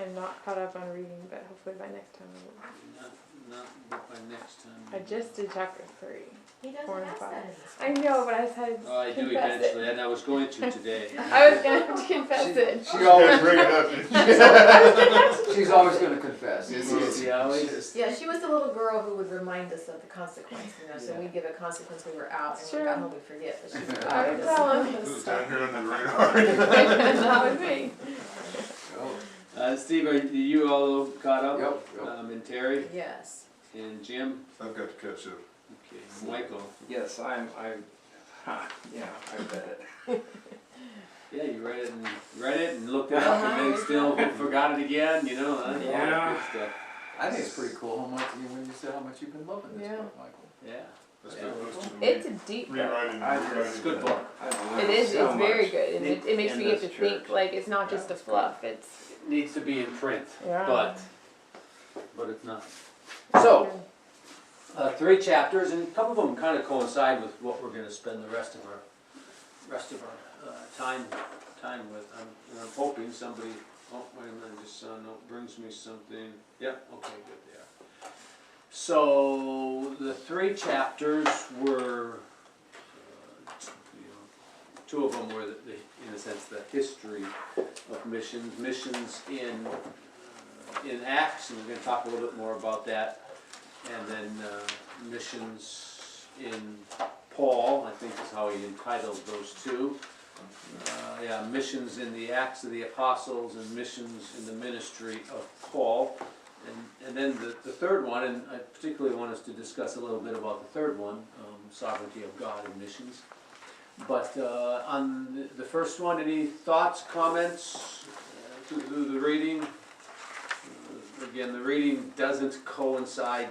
I'm not caught up on reading, but hopefully by next time I will. Not by next time. I just did chapter 3. He doesn't 4 and have 5. that. I know, but I decided to Oh, I do confess eventually, it. and I was going to today. I was going to confess it. She always Bring it up. she's always going to confess. She always. Yeah, she was the little girl who would remind us of the consequence, so we'd give a consequence we were out, and when we got home we'd forget, but she would I would tell him. It's down here under the radar. Not with me. Steve, are you all caught up? Yep. And Terry? Yes. And Jim? I've got to catch up. Okay, Michael? Yes, I read it. Yeah, you read it and looked it up and then still forgot it again, you know, that's all that good stuff. I think it's pretty cool how much, when you said how much you've been loving this Yeah. book, Michael. Yeah. That's Yeah. good. Those two It's a deep book. rewriting. It's a good book. It is, it's very good, and it makes in me get this to think, church. like, it's not just a fluff, it's, It needs to be in print, yeah. but it's not. So, 3 chapters, and a couple of them kind of coincide with what we're going to spend the rest of our time with. I'm hoping somebody. Oh, wait a minute! Just brings me something. Yep. Okay, good there. So the 3 chapters were. 2 of them were, in a sense, the history of missions in Acts, and we're going to talk a little bit more about that. And then missions in Paul, I think is how he entitled those 2. Missions in the Acts of the Apostles and missions in the ministry of Paul. And then the third one, and I particularly want us to discuss a little bit about the third one, sovereignty of God and missions. But on the first one, any thoughts, comments through the reading? Again, the reading doesn't coincide,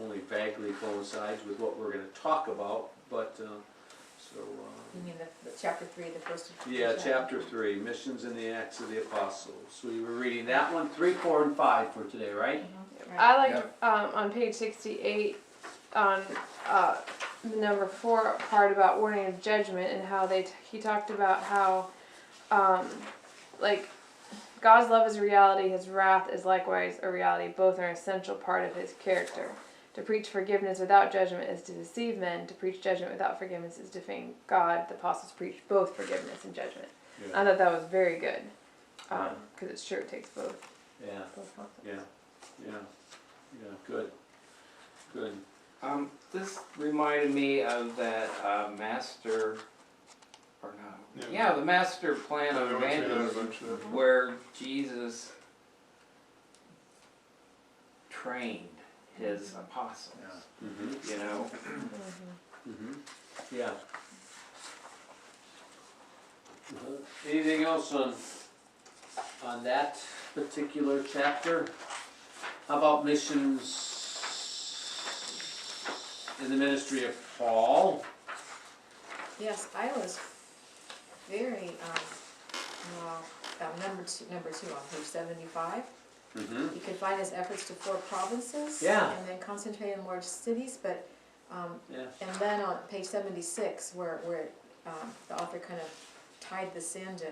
only vaguely coincides with what we're going to talk about, but You mean the chapter 3, the first? yeah, chapter 3, missions in the Acts of the Apostles. We were reading that one, 3, 4, and 5 for today, right? Mm-hmm. I liked, on page 68, on, the number 4 part about warning of judgment, and how he talked about how, like, God's love is a reality, His wrath is likewise a reality. Both are an essential part of His character. To preach forgiveness without judgment is to deceive men. To preach judgment without forgiveness is to defame God. The apostles preached both forgiveness and judgment. Yeah. I thought that was very good, because it's true, it takes both. Yeah. Both concepts. Yeah. Good. This reminded me of that master, or no, yeah, the master plan of evangelism, where Jesus trained His apostles. Mm-hmm. You know. Mm-hmm. Yeah. Anything else on that particular chapter? How about missions in the ministry of Paul? Yes, I was very, number two on page 75. Mm-hmm. You could find his efforts to 4 provinces. Yeah. And then concentrate in large cities, but, Yeah. and then on page 76, where the author kind of tied this into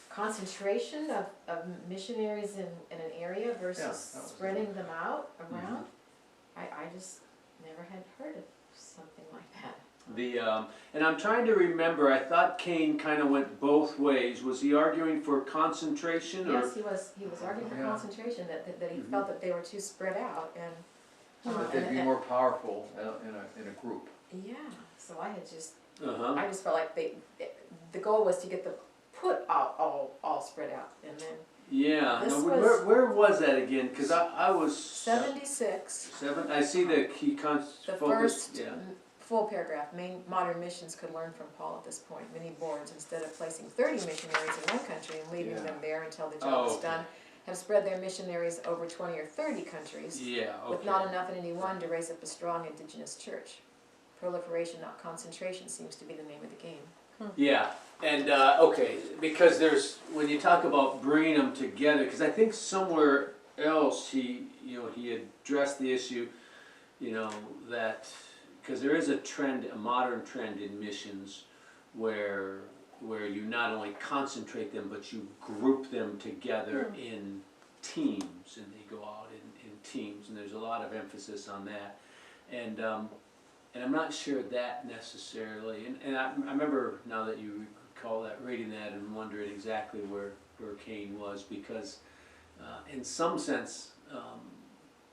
concentration of missionaries in an area versus spreading them out around. I just never had heard of something like that. And I'm trying to remember, I thought Cain kind of went both ways. Was he arguing for concentration? Yes, he was arguing for concentration, that he felt that they were too spread out, and That they'd be more powerful in a group. yeah, so I just Uh-huh. felt like the goal was to get them put out all spread out, and then Yeah. This Now, was- where was that again? Because I was 76, 7. I see the key the focus. first full paragraph, modern missions could learn from Paul at this point. Many boards, instead of placing 30 missionaries in one country and leaving them there until the job is done, have spread their missionaries over 20 or 30 countries, with not enough in any one to raise up a strong indigenous church. Proliferation, not concentration, seems to be the name of the game. Yeah, and because there's, when you talk about bringing them together, because I think somewhere else he addressed the issue, that because there is a modern trend in missions where you not only concentrate them but you group them together in teams, and they go out in teams, and there's a lot of emphasis on that. And I'm not sure that necessarily, and I remember, now that you recall that, reading that and wondering exactly where Cain was, because in some sense,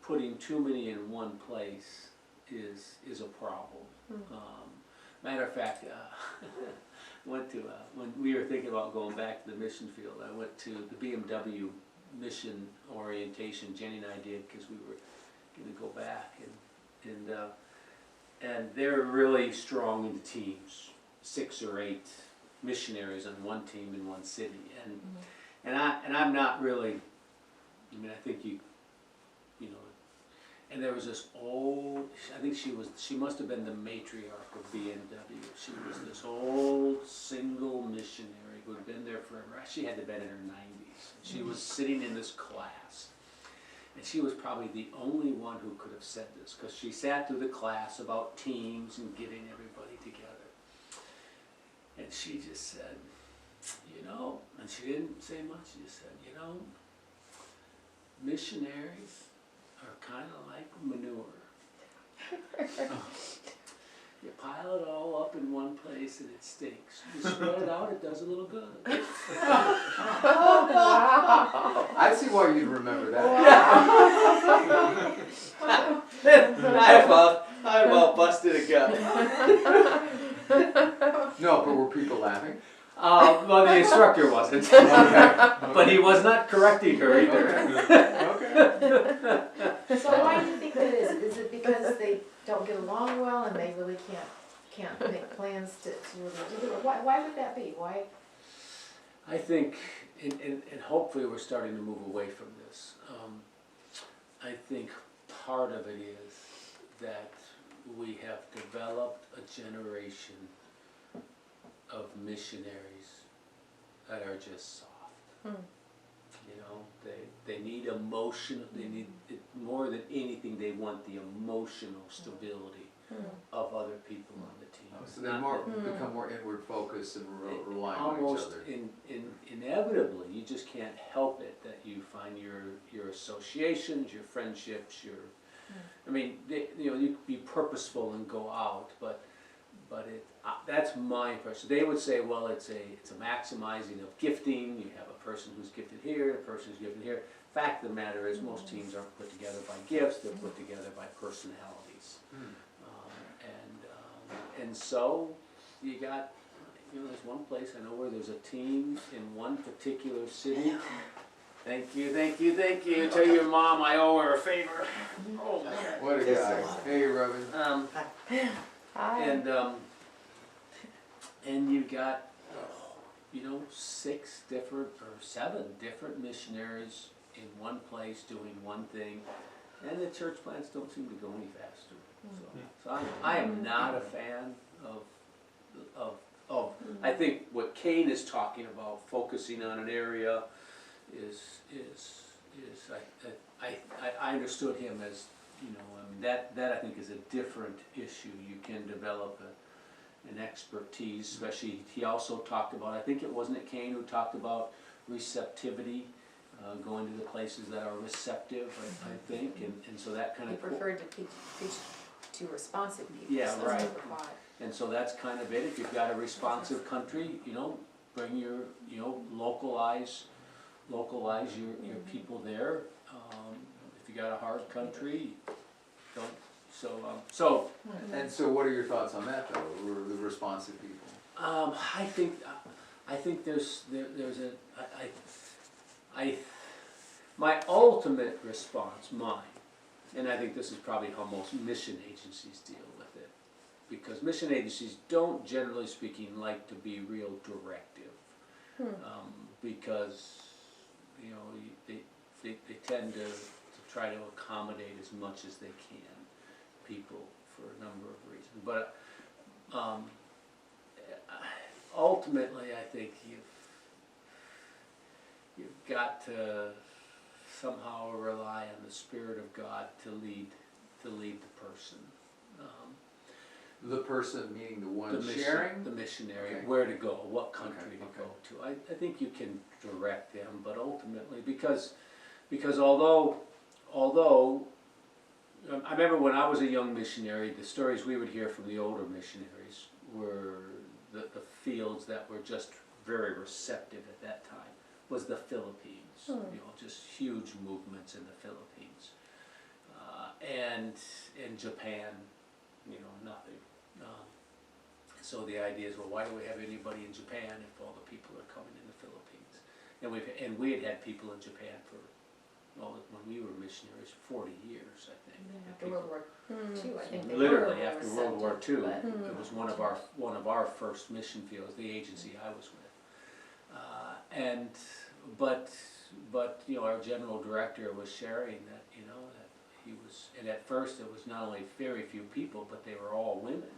putting too many in one place is a problem. Matter of fact, went to, when we were thinking about going back to the mission field, I went to the BMW mission orientation, Jenny and I did, because we were going to go back, and they're really strong in teams, 6 or 8 missionaries on one team in one city, and I'm not really, I mean, I think you know, and there was this old, I think she must have been the matriarch of BMW. She was this old single missionary who had been there forever. She had to have been in her 90s. She was sitting in this class, and she was probably the only one who could have said this, because she sat through the class about teams and getting everybody together. And she just said, you know, and she didn't say much, she just said, you know, missionaries are kind of like manure. You pile it all up in one place and it stinks. You spread it out, it does a little good. I see why you'd remember that. I about busted a gut. No, but were people laughing? Well, the instructor wasn't. Okay. But he was not correcting her either. Okay. So why do you think that is? Is it because they don't get along well and they really can't make plans to really do it? Why would that be? Why? I think, and hopefully we're starting to move away from this. I think part of it is that we have developed a generation of missionaries that are just soft. You know, they need emotion. They need it, more than anything. They want the emotional stability of other people on the team. So they become more inward focused and relying on each almost other. inevitably, you just can't help it that you find your associations, your friendships, I mean, you know, you can be purposeful and go out, but that's my impression. They would say, well, it's a maximizing of gifting. You have a person who's gifted here, a person who's gifted here. Fact of the matter is, most teams aren't put together by gifts; they're put together by personalities. And so you got, you know, there's one place I know where there's a team in one particular city. Thank you. Tell your mom I owe her a favor. Oh man. What a guy. Hey, Robin. Hi. And you got, you know, 6 different or 7 different missionaries in one place doing one thing, and the church plants don't seem to go any faster. So I am not a fan of I think what Cain is talking about, focusing on an area, is I understood him as, you know, I mean, that I think is a different issue. You can develop an expertise, especially, he also talked about, I think it wasn't Cain who talked about receptivity, going to the places that are receptive, I think, and so that kind He of... preferred to preach to responsive people. Yeah, so right. that's what thought. And so that's kind of it. If you've got a responsive country, you know, bring your, you know, localize your people there. If you got a hard country, don't. So. And so, what are your thoughts on that, though? The responsive people. I think there's my ultimate response, and I think this is probably how most mission agencies deal with it, because mission agencies don't, generally speaking, like to be real directive, because, you know, they tend to try to accommodate as much as they can people for a number of reasons. But ultimately, I think you've got to somehow rely on the Spirit of God to lead the person. The person meaning the one The sharing? the missionary, Okay. where to go, what country Okay, to go to. I think you can direct them, but ultimately, because because although I remember when I was a young missionary, the stories we would hear from the older missionaries were the fields that were just very receptive at that time was the Philippines. You know, just huge movements in the Philippines, and in Japan, you know, nothing. So the idea is, well, why do we have anybody in Japan if all the people are coming in the Philippines? And we had people in Japan for, well, when we were missionaries, 40 years, I think. After World War II, I think they Literally were after World War II, receptive, it was one of our first mission fields, the agency I was with. But you know, our general director was sharing that, you know, that he was, and at first it was not only very few people, but they were all women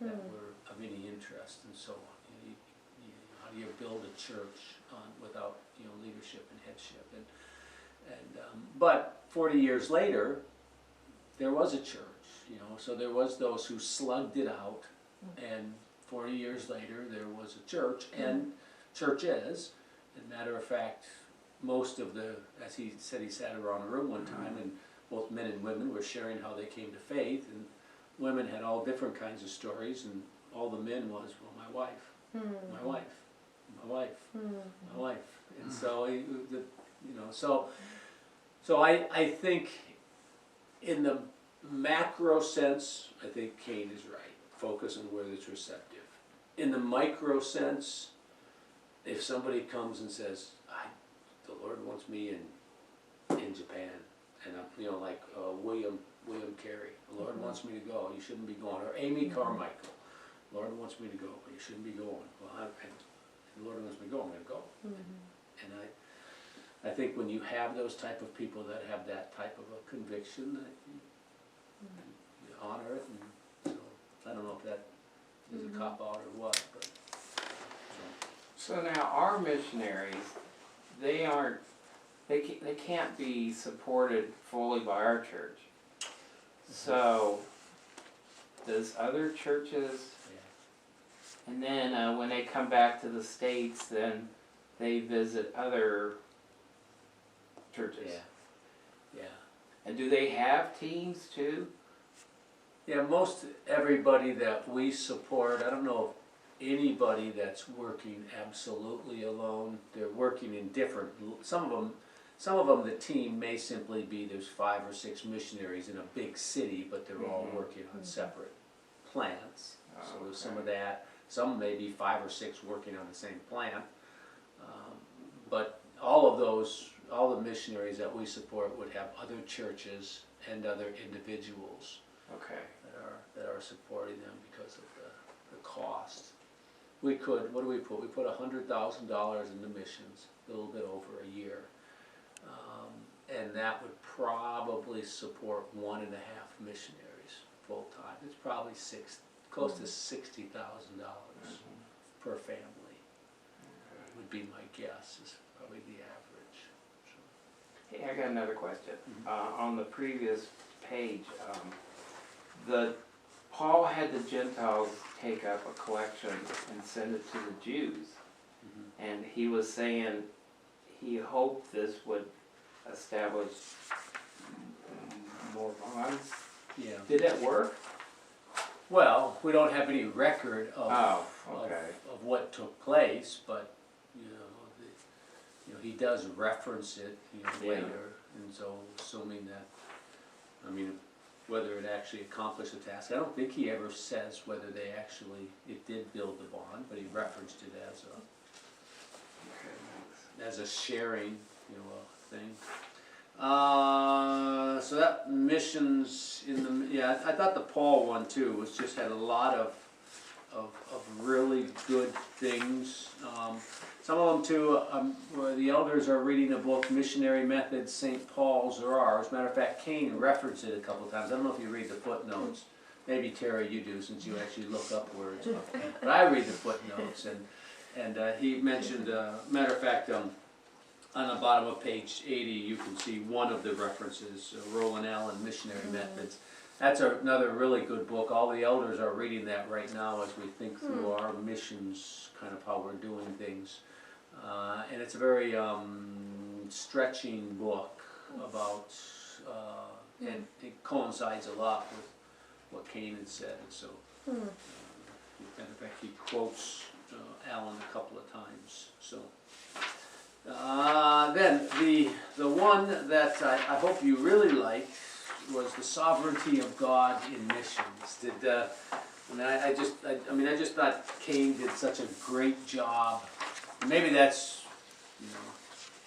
that were of any interest, and so how do you build a church without, you know, leadership and headship, but 40 years later, there was a church, you know, so there was those who slugged it out, and 40 years later there was a church, and churches. As a matter of fact, most of as he said, he sat around a room one time, and both men and women were sharing how they came to faith, and women had all different kinds of stories, and all the men was, well, my wife, my wife, my wife, my wife, and so so I think in the macro sense, I think Cain is right. Focus on where it's receptive. In the micro sense, if somebody comes and says, the Lord wants me in Japan, and I'm, you know, like William Carey, the Lord wants me to go, you shouldn't be going. Or Amy Carmichael, the Lord wants me to go, but you shouldn't be going. Well, the Lord wants me to go, I'm going to go. And I think when you have those type of people that have that type of a conviction, that you honor it, and so I don't know if that is a cop-out or what, but. So now our missionaries, they can't be supported fully by our church. So, does other churches, and then when they come back to the States, then they visit other churches? Yeah. And do they have teams too? Yeah, most everybody that we support, I don't know if anybody that's working absolutely alone. They're working in different, some of them the team may simply be there's 5 or 6 missionaries in a big city, but they're all working on separate plants. So there's some of that. Some may be 5 or 6 working on the same plant. But all of those, all the missionaries that we support would have other churches and other individuals that are supporting them because of the cost. We could, what do we put? We put $100,000 into missions, a little bit over a year. And that would probably support 1.5 missionaries full time. It's probably close to $60,000 per family. Would be my guess, is probably the average. So. Hey, I got another question. On the previous page, Paul had the Gentiles take up a collection and send it to the Jews. And he was saying he hoped this would establish more bonds. Yeah. Did that work? Well, we don't have any record of of what took place, but he does reference it later, and so assuming that, I mean, whether it actually accomplished the task, I don't think he ever says whether it did build the bond, but he referenced it as a sharing, thing. So that missions I thought the Paul one too just had a lot of really good things. Some of them too, where the elders are reading the book Missionary Methods, St. Paul's or Ours. As a matter of fact, Cain referenced it a couple times. I don't know if you read the footnotes. Maybe Terry, you do, since you actually look up words. But I read the footnotes, and he mentioned, matter of fact, on the bottom of page 80, you can see one of the references, Roland Allen, Missionary Methods. That's another really good book. All the elders are reading that right now as we think through our missions, kind of how we're doing things. And it's a very stretching book. about, and it coincides a lot with what Cain had said, and so, matter of fact, he quotes Alan a couple of times, so. Then, the one that I hope you really liked was the sovereignty of God in missions. I just thought Cain did such a great job. Maybe that's,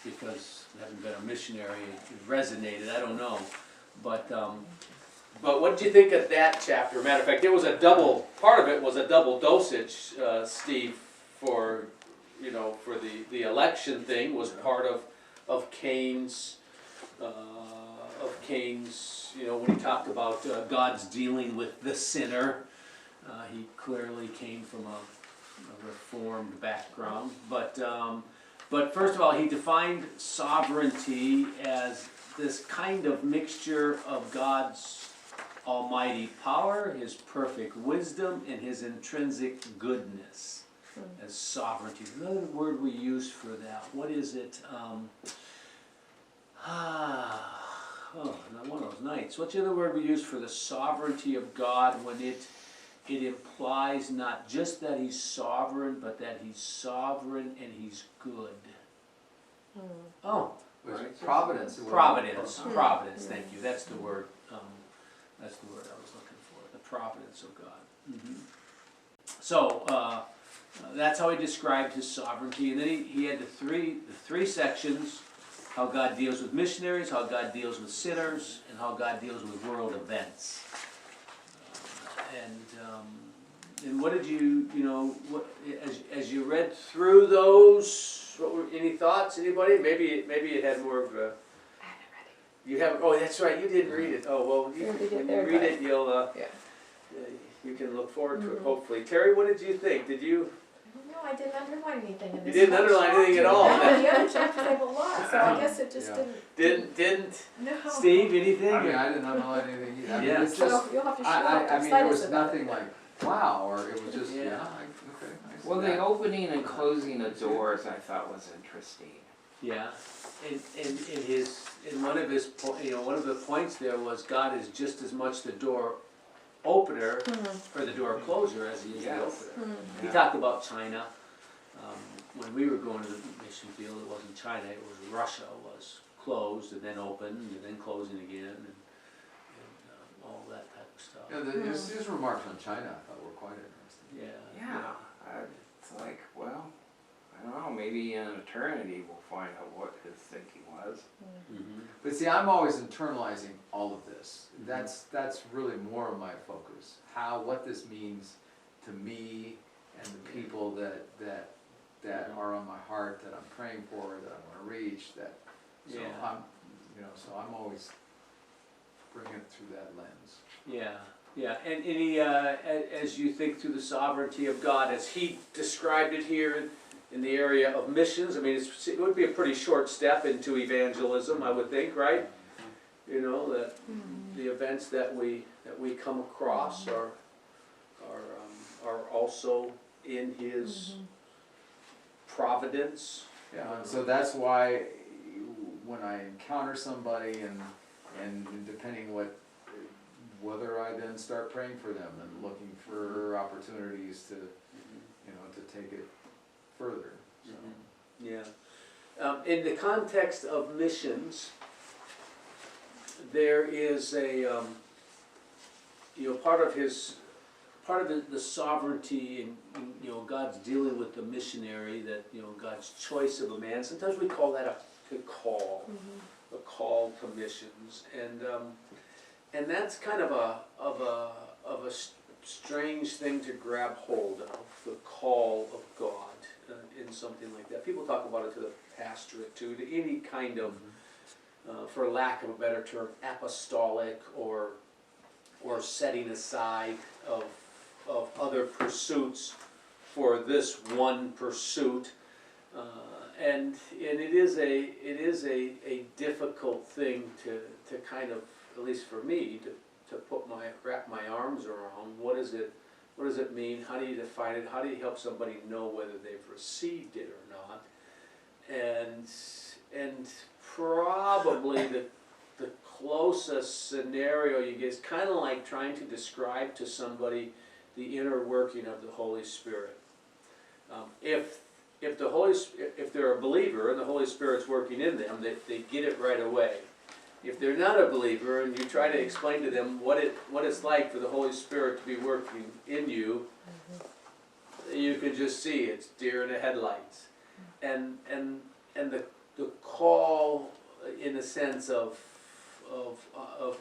because having been a missionary, it resonated, I don't know. But what did you think of that chapter? Matter of fact, it was part of it was a double dosage, Steve, for the election thing was part of Cain's, when he talked about God's dealing with the sinner. He clearly came from a reformed background, but first of all, he defined sovereignty as this kind of mixture of God's almighty power, His perfect wisdom, and His intrinsic goodness as sovereignty. Another word we use for that, what is it? Not one of those nights. What's the other word we use for the sovereignty of God when it implies not just that He's sovereign, but that He's sovereign and He's good? Oh, Right. Providence. Providence, thank you, that's the word, I was looking for, the providence of God. So, that's how he described His sovereignty, and then he had the three sections: how God deals with missionaries, how God deals with sinners, and how God deals with world events. And what did as you read through those, any thoughts, anybody? Maybe it had more of a... I haven't read it. You haven't, oh, that's right, you didn't read it. Oh, well, when you read it, you'll, you can look forward to it, hopefully. Terry, what did you think? Did you... No, I didn't underline anything in this. You didn't underline anything at all? No, the other chapters have a lot, so I guess it just Didn't no. Steve, anything? I mean, I didn't underline anything either. I mean, Yeah. it's So just, you'll have to show I up mean, there was nothing like, wow, or it was just, Yeah. okay. I see Well, the that. opening and closing of doors I thought was interesting. Yeah, and one of the points there was God is just as much the door opener or the door closer as He is the Yes. opener. He Yeah. talked about China. When we were going to the mission field, it wasn't China, it was Russia was closed and then opened and then closing again and all that type of stuff. Yeah, his remarks on China I thought were quite interesting. Yeah. It's like, well, I don't know, maybe in eternity we'll find out what his thinking was. Mm-hmm. But see, I'm always internalizing all of this. That's really more of my focus. What this means to me and the people that are on my heart, that I'm praying for, that I want to reach. So I'm always bringing it through that lens. Yeah, and any, as you think through the sovereignty of God, as He described it here in the area of missions, I mean, it would be a pretty short step into evangelism, I would think, right? That the events that we come across are also in His providence. Yeah, and so that's why when I encounter somebody and depending whether I then start praying for them and looking for opportunities to take it further. So. Yeah. In the context of missions, there is a part of the sovereignty and God's dealing with the missionary, that God's choice of a man. Sometimes we call that a call, a call to missions, and that's kind of a strange thing to grab hold of, the call of God in something like that. People talk about it to the pastorate too, to any kind of, for lack of a better term, apostolic or setting aside of other pursuits for this one pursuit, and it is a difficult thing to kind of, at least for me, to wrap my arms around. What does it mean? How do you define it? How do you help somebody know whether they've received it or not? And probably the closest scenario you get. Is kind of like trying to describe to somebody the inner working of the Holy Spirit. If they're a believer and the Holy Spirit's working in them, they get it right away. If they're not a believer and you try to explain to them what it's like for the Holy Spirit to be working in you, you can just see it's deer in the headlights. And the call, in the sense of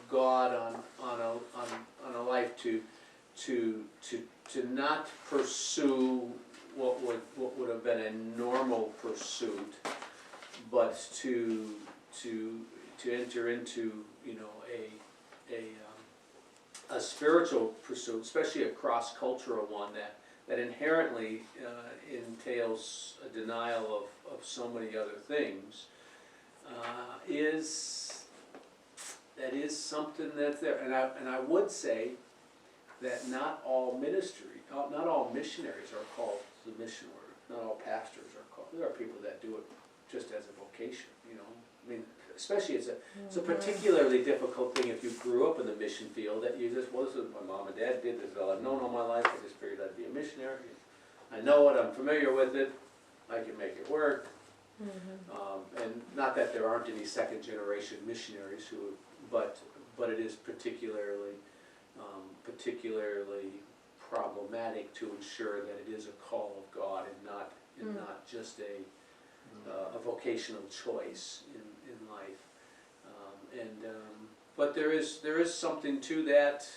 God on a life to not pursue what would have been a normal pursuit, but to enter into, you know, a spiritual pursuit, especially a cross-cultural one that inherently entails a denial of so many other things, is something that's there. And I would say that not all missionaries are called to the mission work. Not all pastors are called. There are people that do it just as a vocation, you know. I mean, especially it's a particularly difficult thing if you grew up in the mission field, that you just, well, this is what my mom and dad did, this is all I've known all my life, I just figured I'd be a missionary. I know it, I'm familiar with it, I can make it work. And not that there aren't any second generation missionaries but it is particularly problematic to ensure that it is a call of God and not just a vocational choice in life. But there is something to that,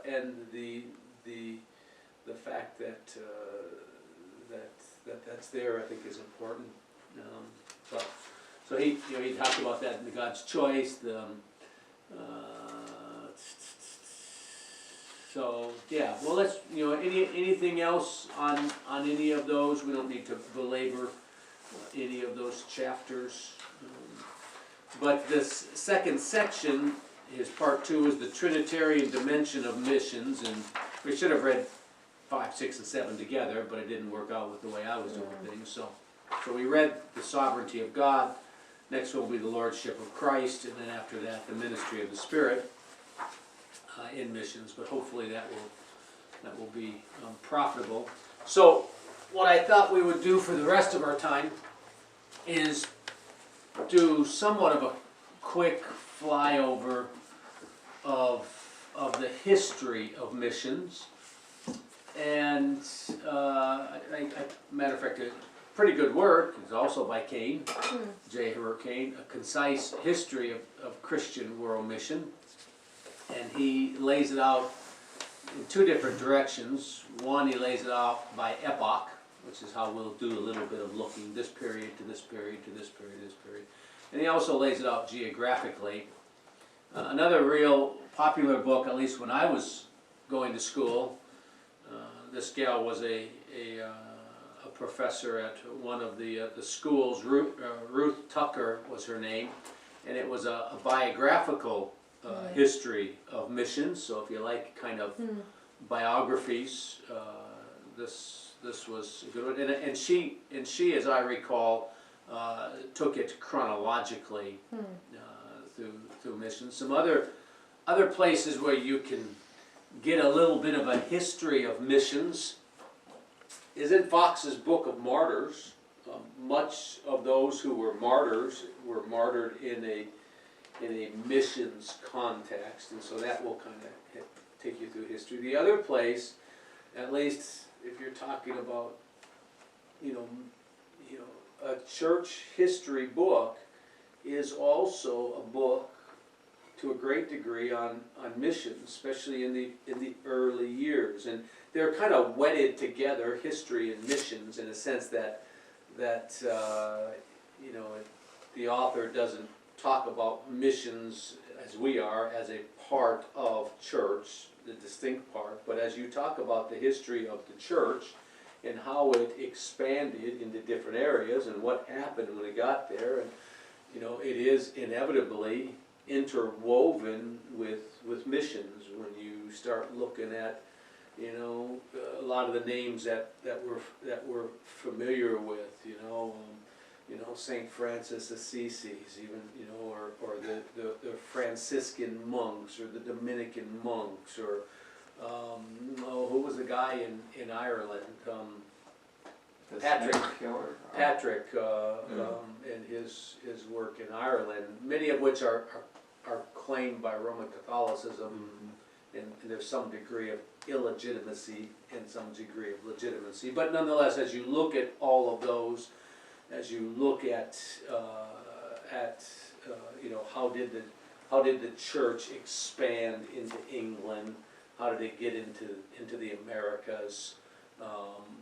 and the fact that that's there, I think, is important. So he talked about that in the God's choice. So yeah, well, let's, anything else on any of those? We don't need to belabor any of those chapters. But this second section, his part 2, is the Trinitarian dimension of missions, and we should have read 5, 6, and 7 together, but it didn't work out with the way I was doing things. So we read the sovereignty of God. Next will be the lordship of Christ, and then after that, the ministry of the Spirit in missions. But hopefully that will be profitable. So what I thought we would do for the rest of our time is do somewhat of a quick flyover of the history of missions, and matter of fact, a pretty good work is also by Kane, J. Herbert Kane, a concise history of Christian world mission, and he lays it out in 2 different directions. One, he lays it out by epoch, which is how we'll do a little bit of looking, this period to this period to this period to this period. And he also lays it out geographically. Another real popular book, at least when I was going to school, this gal was a professor at one of the schools. Ruth Tucker was her name, and it was a biographical history of missions. So if you like kind of biographies, this was a good one. And she, as I recall, took it chronologically through missions. Some other places where you can get a little bit of a history of missions is in Fox's Book of Martyrs. Much of those who were martyrs were martyred in a missions context, and so that will kind of take you through history. The other place, at least if you're talking about, a church history book, is also a book to a great degree on missions, especially in the early years, and they're kind of wedded together, history and missions, in a sense that the author doesn't talk about missions as we are, as a part of church, the distinct part, but as you talk about the history of the church and how it expanded into different areas and what happened when it got there, and it is inevitably interwoven with missions when you start looking at a lot of the names that we're familiar with, Saint Francis Assisi's, even, or the Franciscan monks, or the Dominican monks, or, who was the guy in Ireland? The Patrick. snake killer. Patrick, and his work in Ireland, many of which are claimed by Roman Catholicism, and there's some degree of illegitimacy and some degree of legitimacy. But nonetheless, as you look at all of those, as you look at how did the church expand into England? How did it get into the Americas?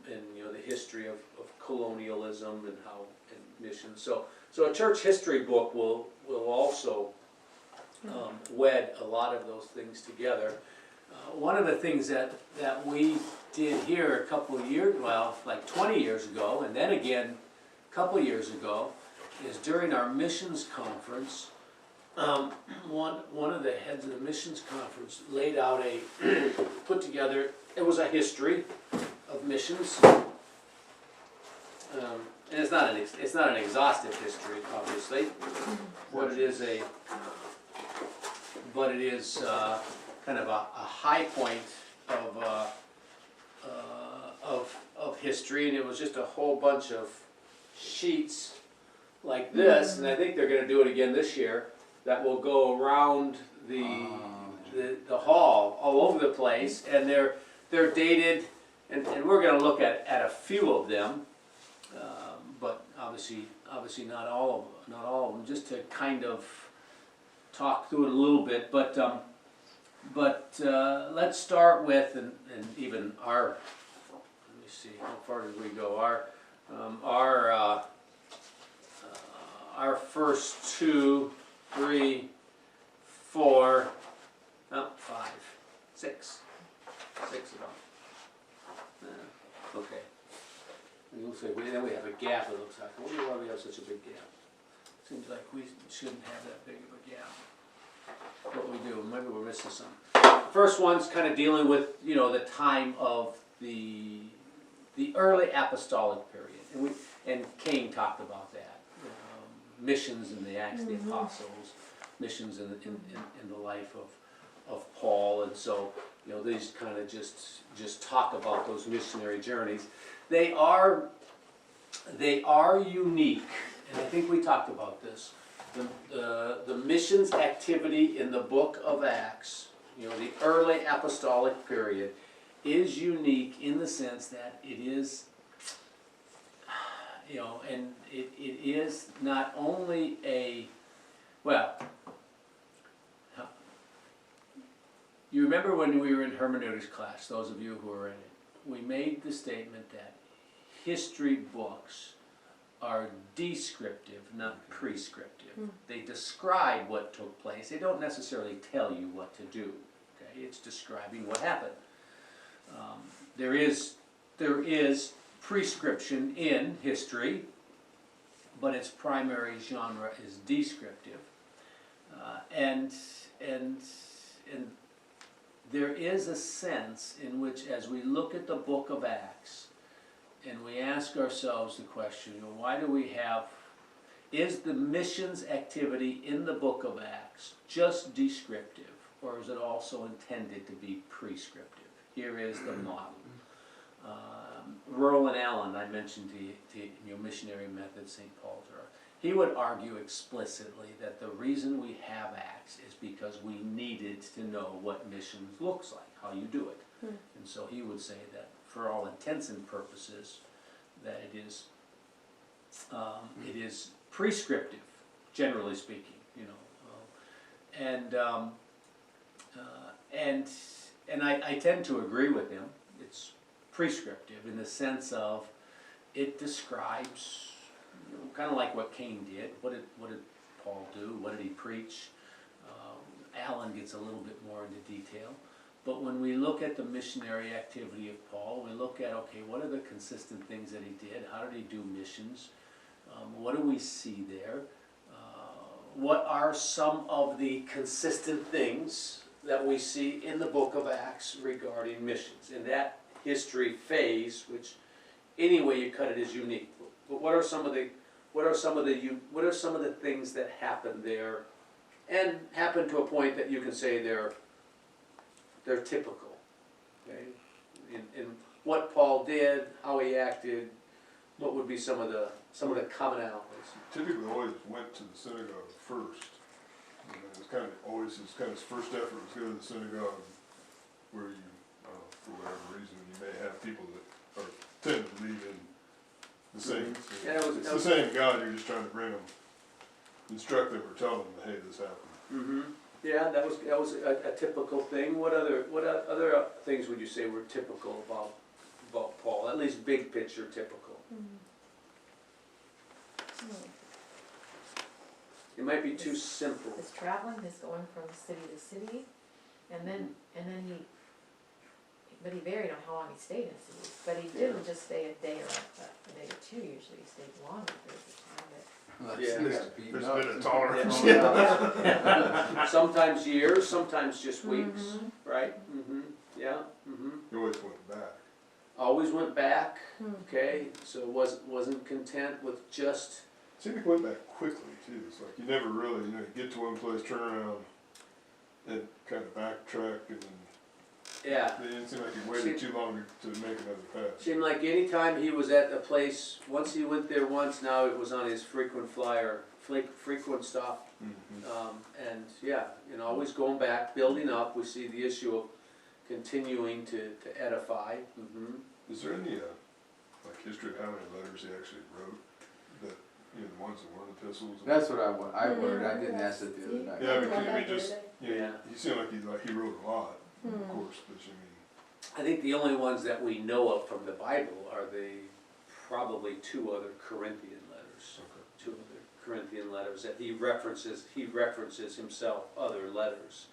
And the history of colonialism and missions. So a church history book will also wed a lot of those things together. One of the things that we did here a couple of years, like 20 years ago, and then again a couple of years ago, is during our missions conference. One of the heads of the missions conference laid out put together. It was a history of missions, and it's not an exhaustive history, obviously, but it is kind of a high point of history, and it was just a whole bunch of sheets like this, and I think they're going to do it again this year. That will go around the hall all over the place, and they're dated. And we're going to look at a few of them, but obviously not all of them. Just to kind of talk through it a little bit, but let's start with and even our. Let me see, how far did we go? Our first 2, 3, 4, 5, 6 of them. Okay. It looks like then we have a gap, it looks like. I wonder why we have such a big gap. Seems like we shouldn't have that big of a gap. But we do. Maybe we're missing some. The first one's kind of dealing with, the time of the early apostolic period. And Cain talked about that. Missions in the Acts of the Apostles, missions in the life of Paul, and so these kind of just talk about those missionary journeys. They are unique, and I think we talked about this. The missions activity in the book of Acts, the early apostolic period, is unique in the sense that it is, and it is not only you remember when we were in hermeneutics class, those of you who are in it, we made the statement that history books are descriptive, not prescriptive. They describe what took place. They don't necessarily tell you what to do. Okay? It's describing what happened. There is prescription in history, but its primary genre is descriptive. And there is a sense in which, as we look at the book of Acts, and we ask ourselves the question, why do we have, is the missions activity in the book of Acts just descriptive, or is it also intended to be prescriptive? Here is the model. Roland Allen, I mentioned to you, missionary method, St. Paul's. He would argue explicitly that the reason we have Acts is because we needed to know what missions looks like, how you do it. And so he would say that for all intents and purposes, that it is prescriptive, generally speaking, and I tend to agree with him. It's prescriptive in the sense of it describes, kind of like what Cain did. What did Paul do? What did he preach? Allen gets a little bit more into detail. But when we look at the missionary activity of Paul, we look at, okay, what are the consistent things that he did? How did he do missions? What do we see there? What are some of the consistent things that we see in the book of Acts regarding missions? In that history phase, which any way you cut it is unique. But what are some of the what are some of the things that happen there, and happen to a point that you can say they're typical, okay? In what Paul did, how he acted, what would be some of the commonalities? Typically always went to the synagogue first. You know, it's kind of always his first effort was go to the synagogue, where you, for whatever reason, you may have people that tend to believe in the same. Yeah, It's the same God. You're just trying to bring them, instruct them or tell them, hey, this happened. Mm-hmm. Yeah, that was a typical thing. What other things would you say were typical about Paul? At least big picture typical. It might be too simple. His traveling, his going from city to city, and then but he varied on how long he stayed in cities. But he didn't just stay a day or a day or two. Usually he stayed longer periods of time. But There's a bit of tolerance. Yeah. Sometimes years, sometimes just weeks, right? Yeah. He always went back. Always went back. Okay, so wasn't content with just. Seemed like he went back quickly too. It's like you never really, you get to one place, turn around, and kind of backtrack, and then Yeah. it didn't seem like he waited too long to make another pass. Seemed like any time he was at a place, once he went there once, now it was on his frequent stop. And yeah, always going back, building up. We see the issue of continuing to edify. Is there any history of how many letters he actually wrote? That the ones that weren't epistles. That's what I wondered. I didn't ask it the other night. Yeah, because Yeah. he seemed like he wrote a lot, of course, but I think the only ones that we know of from the Bible are probably two other Corinthian letters. Okay. Two other Corinthian letters that he references himself, other letters.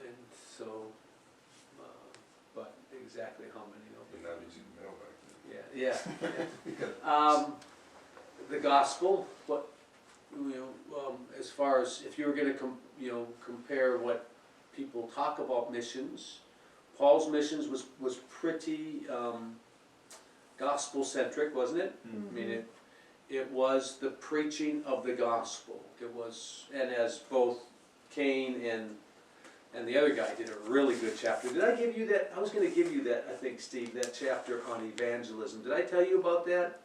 And so, but exactly how many and not easy to mail back then. Yeah. The gospel, as far as if you were going to compare what people talk about missions, Paul's missions was pretty gospel centric, wasn't it? I mean, it was the preaching of the gospel. It was, and as both Cain and the other guy did a really good chapter. Did I give you that? I was going to give you that, I think, Steve, that chapter on evangelism. Did I tell you about that?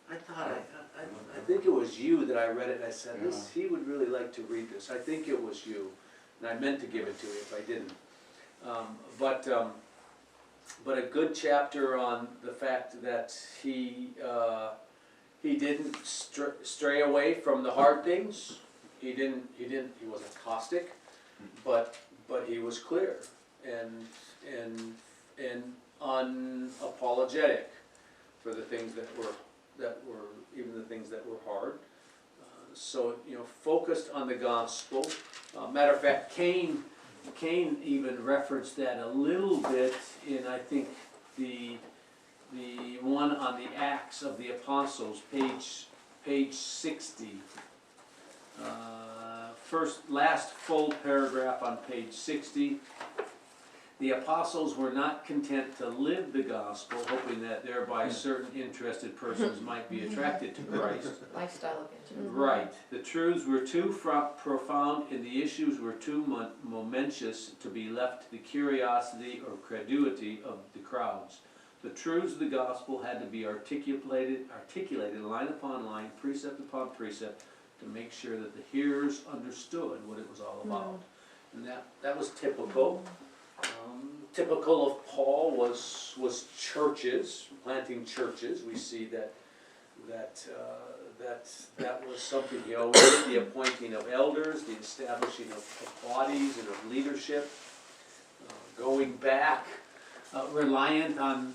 I thought I think it was you that I read it and I said, he would really like to read this. I think it was you. And I meant to give it to you if I didn't. But a good chapter on the fact that he didn't stray away from the hard things. He wasn't caustic, but he was clear and unapologetic for the things that were even the things that were hard. So focused on the gospel. Matter of fact, Cain even referenced that a little bit in, I think, the one on the Acts of the Apostles, page 60. Last full paragraph on page 60. The apostles were not content to live the gospel, hoping that thereby certain interested persons might be attracted to Christ. lifestyle evangelism. Right. The truths were too profound and the issues were too momentous to be left to the curiosity or credulity of the crowds. The truths of the gospel had to be articulated line upon line, precept upon precept, to make sure that the hearers understood what it was all about. And that was typical. Typical of Paul was churches, planting churches. We see that was something he always did, the appointing of elders, the establishing of bodies and of leadership, going back, reliant on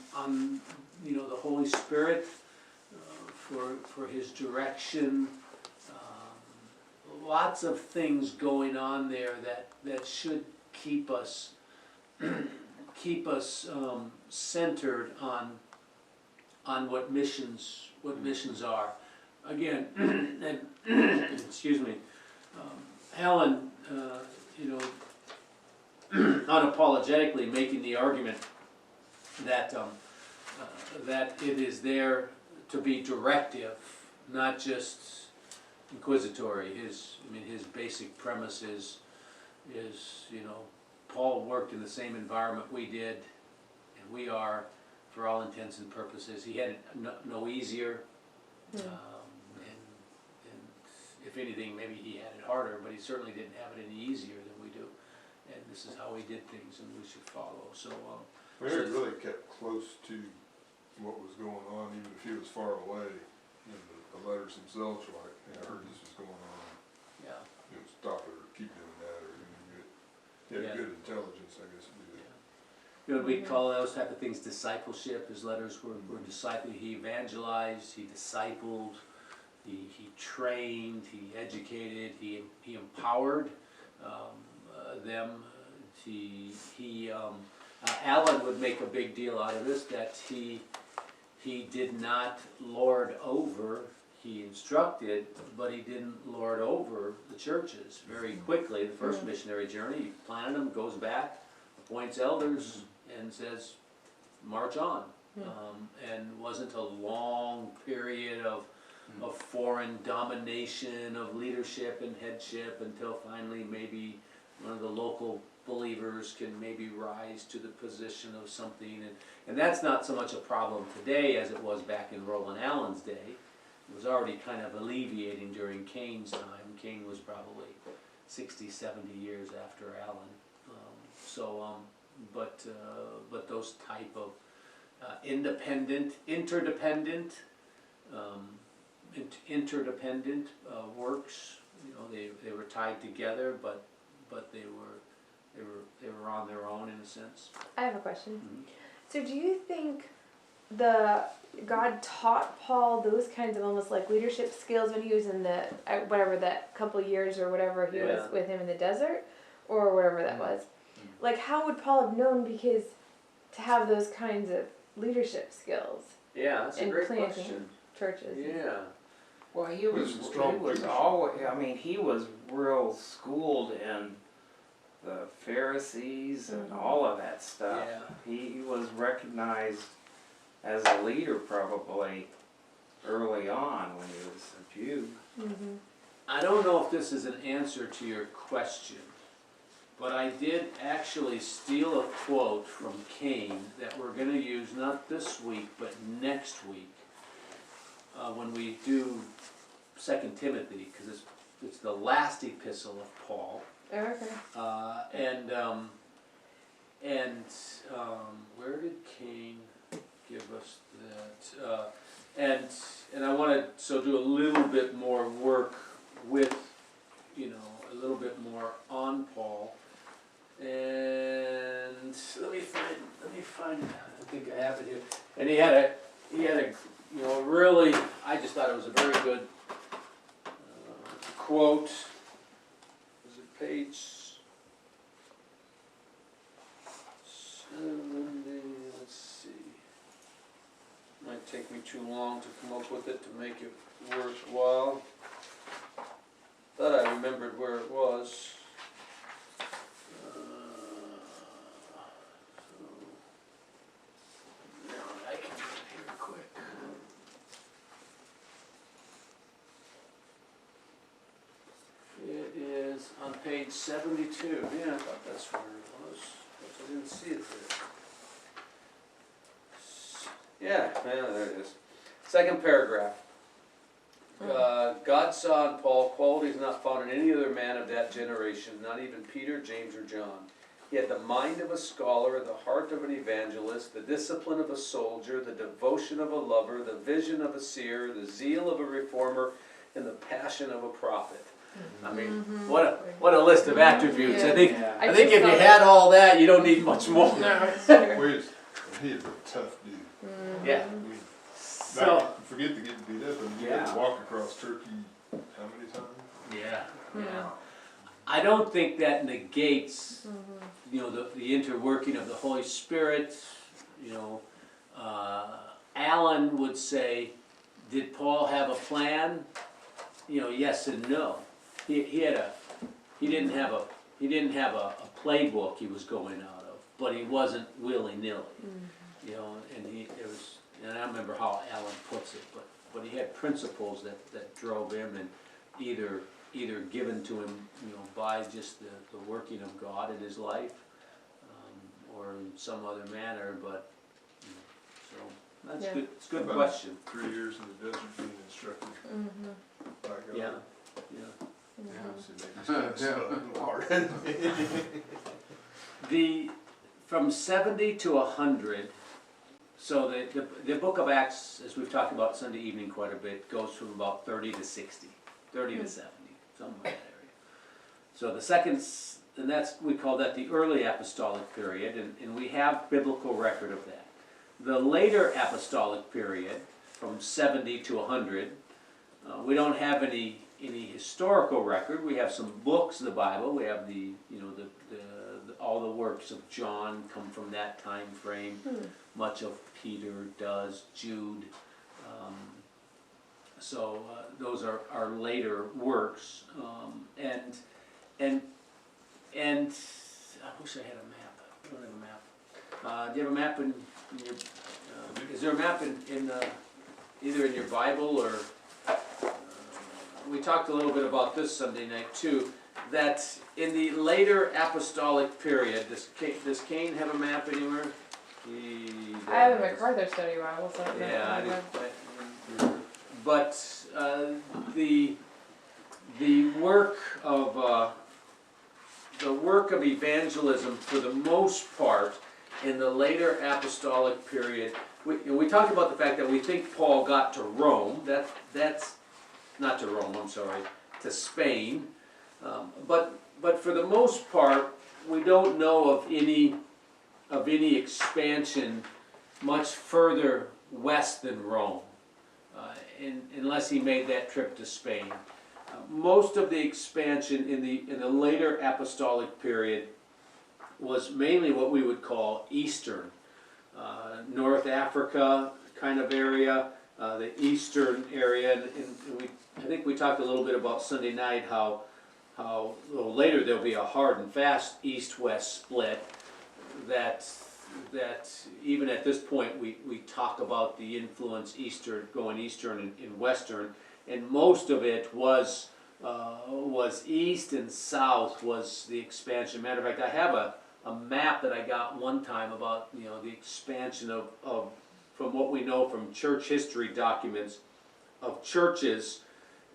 the Holy Spirit for his direction. Lots of things going on there that should keep us centered on what missions are. Again, and excuse me, Helen, unapologetically making the argument that it is there to be directive, not just inquisitory. His basic premise is, you know, Paul worked in the same environment we did, and we are, for all intents and purposes. He had it no easier, and if anything, maybe he had it harder, but he certainly didn't have it any easier than we do. And this is how he did things, and we should follow. So, We never really kept close to what was going on, even if he was far away. You know, the letters themselves were like, hey, I heard this was going on. yeah. You know, stop it or keep doing that, or he had good intelligence, I guess. You know, we call those type of things discipleship. His letters were disciple. He evangelized, he discipled, he trained, he educated, he empowered them. Alan would make a big deal out of this, that he did not lord over. He instructed, but he didn't lord over the churches. Very quickly, the first missionary journey, he planted them, goes back, appoints elders, and says, march on. And wasn't a long period of foreign domination, of leadership and headship, until finally maybe one of the local believers can maybe rise to the position of something. And that's not so much a problem today as it was back in Roland Allen's day. It was already kind of alleviating during Cain's time. Cain was probably 60, 70 years after Allen. But those type of independent, interdependent works, you know, they were tied together, but they were on their own in a sense. I have a question. Mm-hmm. So do you think God taught Paul those kinds of almost like leadership skills when he was in the whatever that couple years or whatever he was with him in the desert, or whatever that was? Like, how would Paul have known, because to have those kinds of leadership skills? Yeah, that's a great planting question. churches. Yeah. Well, he was always, I mean, he was real schooled in the Pharisees and all of that stuff. Yeah. He was recognized as a leader probably early on when he was a Jew. Mm-hmm. I don't know if this is an answer to your question, but I did actually steal a quote from Cain that we're going to use not this week, but next week when we do 2 Timothy, because it's the last epistle of Paul. Okay. Where did Cain give us that? And I want to do a little bit more work with, you know, a little bit more on Paul. And let me find. I think I have it here. And he had a, you know, really. I just thought it was a very good quote. Was it page 70? Let's see. Might take me too long to come up with it to make it worthwhile. Thought I remembered where it was. I can do it here quick. It is on page 72. Yeah, I thought that's where it was, but I didn't see it there. Yeah, there it is. Second paragraph. God saw in Paul qualities not found in any other man of that generation, not even Peter, James, or John. He had the mind of a scholar, the heart of an evangelist, the discipline of a soldier, the devotion of a lover, the vision of a seer, the zeal of a reformer, and the passion of a prophet. I mean, what a list of attributes. Yeah. I think if you had all that, you don't need much more. No, it's true. He is a tough dude. Yeah. I mean, So, forget to get beat up, and you had to walk across Turkey how many times? yeah. I don't think that negates, you know, the interworking of the Holy Spirit. You know, Alan would say, did Paul have a plan? You know, yes and no. He didn't have a playbook he was going out of, but he wasn't willy-nilly. You know, and and I don't remember how Alan puts it, but he had principles that drove him, and either given to him, by just the working of God in his life, or in some other manner, but, so, that's Yeah. good, it's a good About question. 3 years in the desert being instructed by God. Yeah, from 70 to 100, so the book of Acts, as we've talked about Sunday evening quite a bit, goes from about 30 to 60, 30 to 70, somewhere in that area. So the second, and we call that the early apostolic period, and we have biblical record of that. The later apostolic period, from 70 to 100, we don't have any historical record. We have some books of the Bible. We have all the works of John come from that time frame. Much of Peter does, Jude. So those are our later works. And I wish I had a map. I don't have a map. Do you have a map in your? Is there a map in either in your Bible or? We talked a little bit about this Sunday night too, that in the later apostolic period, does Kane have a map anywhere? I have a MacArthur study Bible, so Yeah, but the work of evangelism, for the most part, in the later apostolic period, we talked about the fact that we think Paul got to Rome. That's not to Rome, I'm sorry, to Spain. But for the most part, we don't know of any expansion much further west than Rome, unless he made that trip to Spain. Most of the expansion in the later apostolic period was mainly what we would call Eastern, North Africa kind of area, the Eastern area, and I think we talked a little bit about Sunday night how a little later there'll be a hard and fast East-West split. That even at this point we talk about the influence going Eastern and Western, and most of it was East and South was the expansion. Matter of fact, I have a map that I got one time about the expansion of from what we know from church history documents of churches,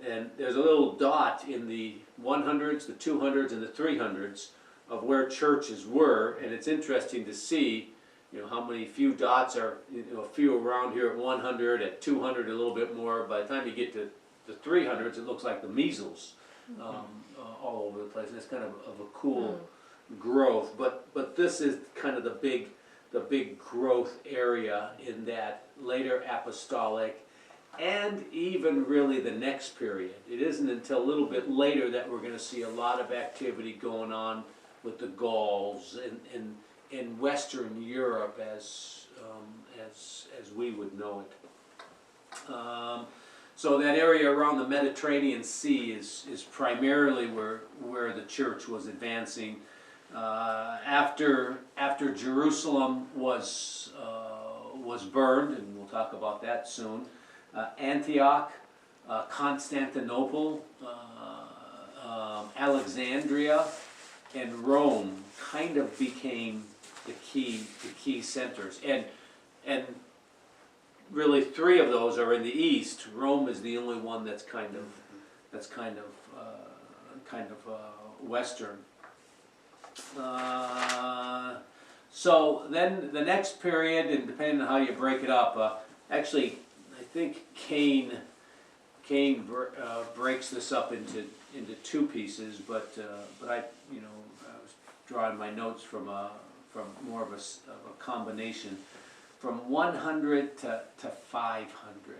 and there's a little dot in the 100s, the 200s, and the 300s of where churches were, and it's interesting to see how many few dots are, a few around here at 100, at 200 a little bit more. By the time you get to the 300s, it looks like the measles all over the place, and it's kind of a cool growth. But this is kind of the big growth area in that later apostolic, and even really the next period. It isn't until a little bit later that we're going to see a lot of activity going on with the Gauls in Western Europe as we would know it. So that area around the Mediterranean Sea is primarily where the church was advancing. After Jerusalem was burned, and we'll talk about that soon, Antioch, Constantinople, Alexandria, and Rome kind of became the key centers, and really 3 of those are in the east. Rome is the only one that's kind of western. So then the next period, and depending on how you break it up, actually I think Kane breaks this up into 2 pieces, but I was drawing my notes from more of a combination from 100 to 500.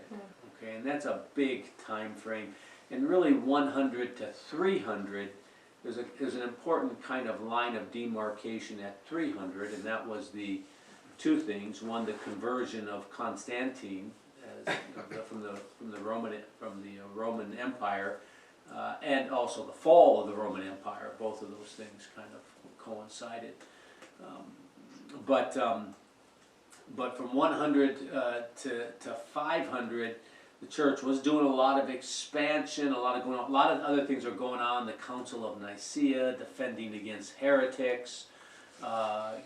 Okay, and that's a big time frame, and really 100 to 300. There's an important kind of line of demarcation at 300, and that was the 2 things. One, the conversion of Constantine from the Roman Empire, and also the fall of the Roman Empire. Both of those things kind of coincided. But but from 100 to 500, the church was doing a lot of expansion, a lot of other things are going on. The Council of Nicaea, defending against heretics,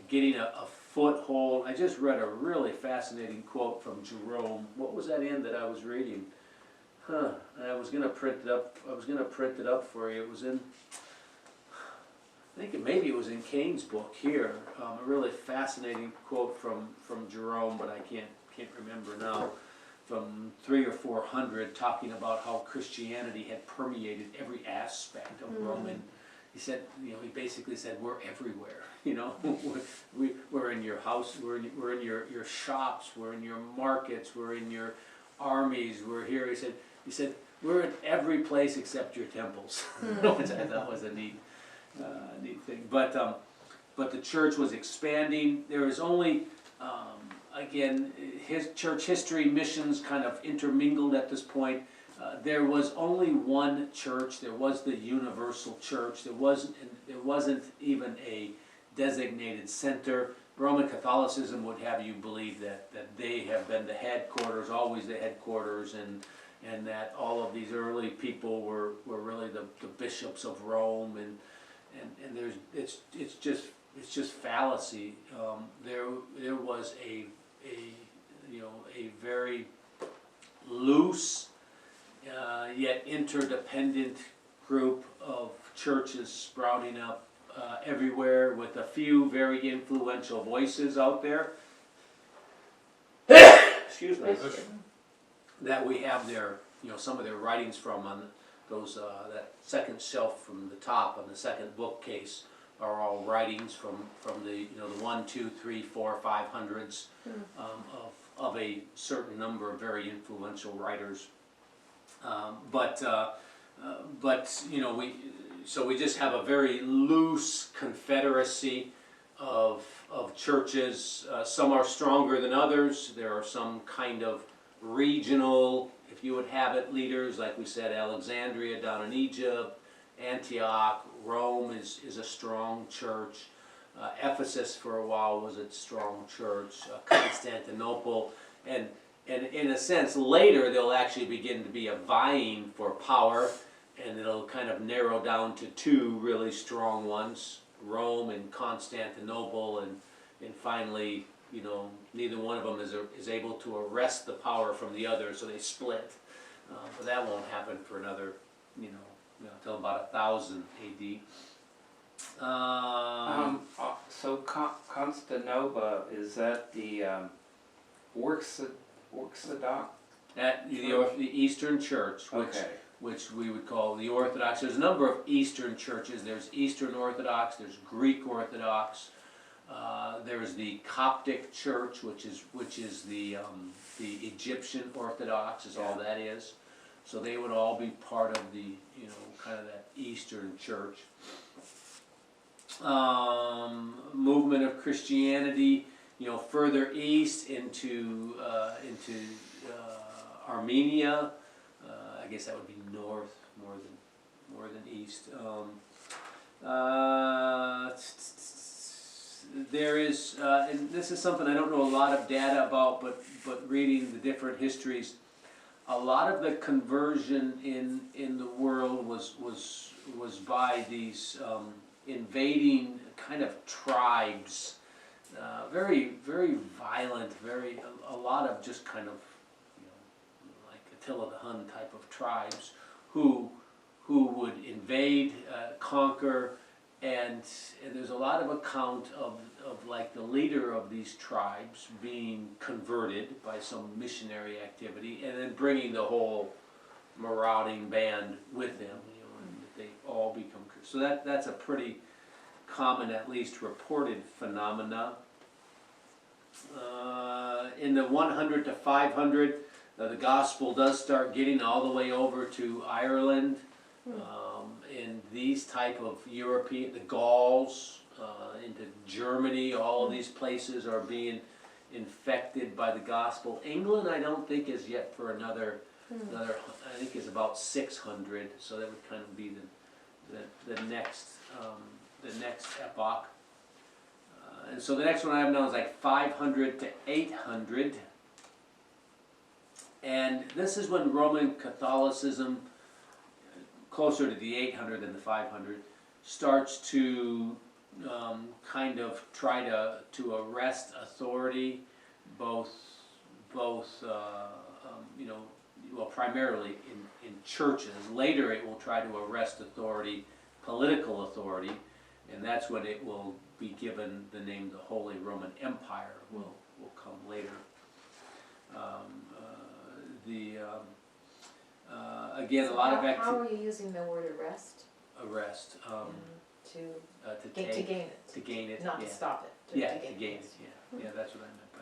getting a foothold. I just read a really fascinating quote from Jerome. What was that in that I was reading? I was gonna print it up. For you. It was in. I think maybe it was in Kane's book here. A really fascinating quote from Jerome, but I can't remember now. From 300 or 400, talking about how Christianity had permeated every aspect of Roman. He said, he basically said, we're everywhere. We're in your house, we're in your shops, we're in your markets, we're in your armies, we're here. He said, we're in every place except your temples, which I thought was a neat thing. But the church was expanding. There was only again, his church history, missions kind of intermingled at this point. There was only one church. There was the universal church. There wasn't even a designated center. Roman Catholicism would have you believe that they have been the headquarters, always the headquarters, and that all of these early people were really the bishops of Rome, and it's just fallacy. There was a very loose yet interdependent group of churches sprouting up everywhere, with a few very influential voices out there. Excuse me. That we have their, some of their writings from on those that second shelf from the top on the second bookcase are all writings from the the 1, 2, 3, 4, 500s of a certain number of very influential writers. We just have a very loose confederacy of churches. Some are stronger than others. There are some kind of regional, if you would have it, leaders, like we said, Alexandria down in Egypt, Antioch, Rome is a strong church. Ephesus for a while was a strong church. Constantinople, and in a sense later there'll actually begin to be a vying for power, and it'll kind of narrow down to two really strong ones, Rome and Constantinople, and finally neither one of them is able to arrest the power from the other, so they split. But that won't happen for another until about 1000 AD. So Constantinople, is that the Orthodox? At the Eastern Church, which we would call the Orthodox. There's a number of Eastern churches. There's Eastern Orthodox. There's Greek Orthodox. There's the Coptic Church, which is the Egyptian Orthodox, is all that is. So they would all be part of the kind of that Eastern Church. Movement of Christianity, further east into Armenia. I guess that would be north more than east. There is, and this is something I don't know a lot of data about, but reading the different histories, a lot of the conversion in the world was by these invading kind of tribes, very very violent, a lot of just kind of like Attila the Hun type of tribes who would invade, conquer. And there's a lot of account of like the leader of these tribes being converted by some missionary activity, and then bringing the whole marauding band with them. And they all become Christians. So that's a pretty common, at least reported phenomena. In the 100 to 500, the gospel does start getting all the way over to Ireland. In these type of European, the Gauls, into Germany, all of these places are being infected by the gospel. England, I don't think is yet for another I think is about 600. So that would kind of be the next epoch. And so the next one I have now is like 500 to 800. And this is when Roman Catholicism, closer to the 800 than the 500, starts to kind of try to arrest authority, both you know, well, primarily in churches. Later it will try to arrest authority, political authority, and that's when it will be given the name the Holy Roman Empire will come later. Again, a lot of How are you using the word arrest? arrest, To to gain take, it, to gain it, not yeah. to stop it. Yeah, to gain it, yeah, that's what I meant by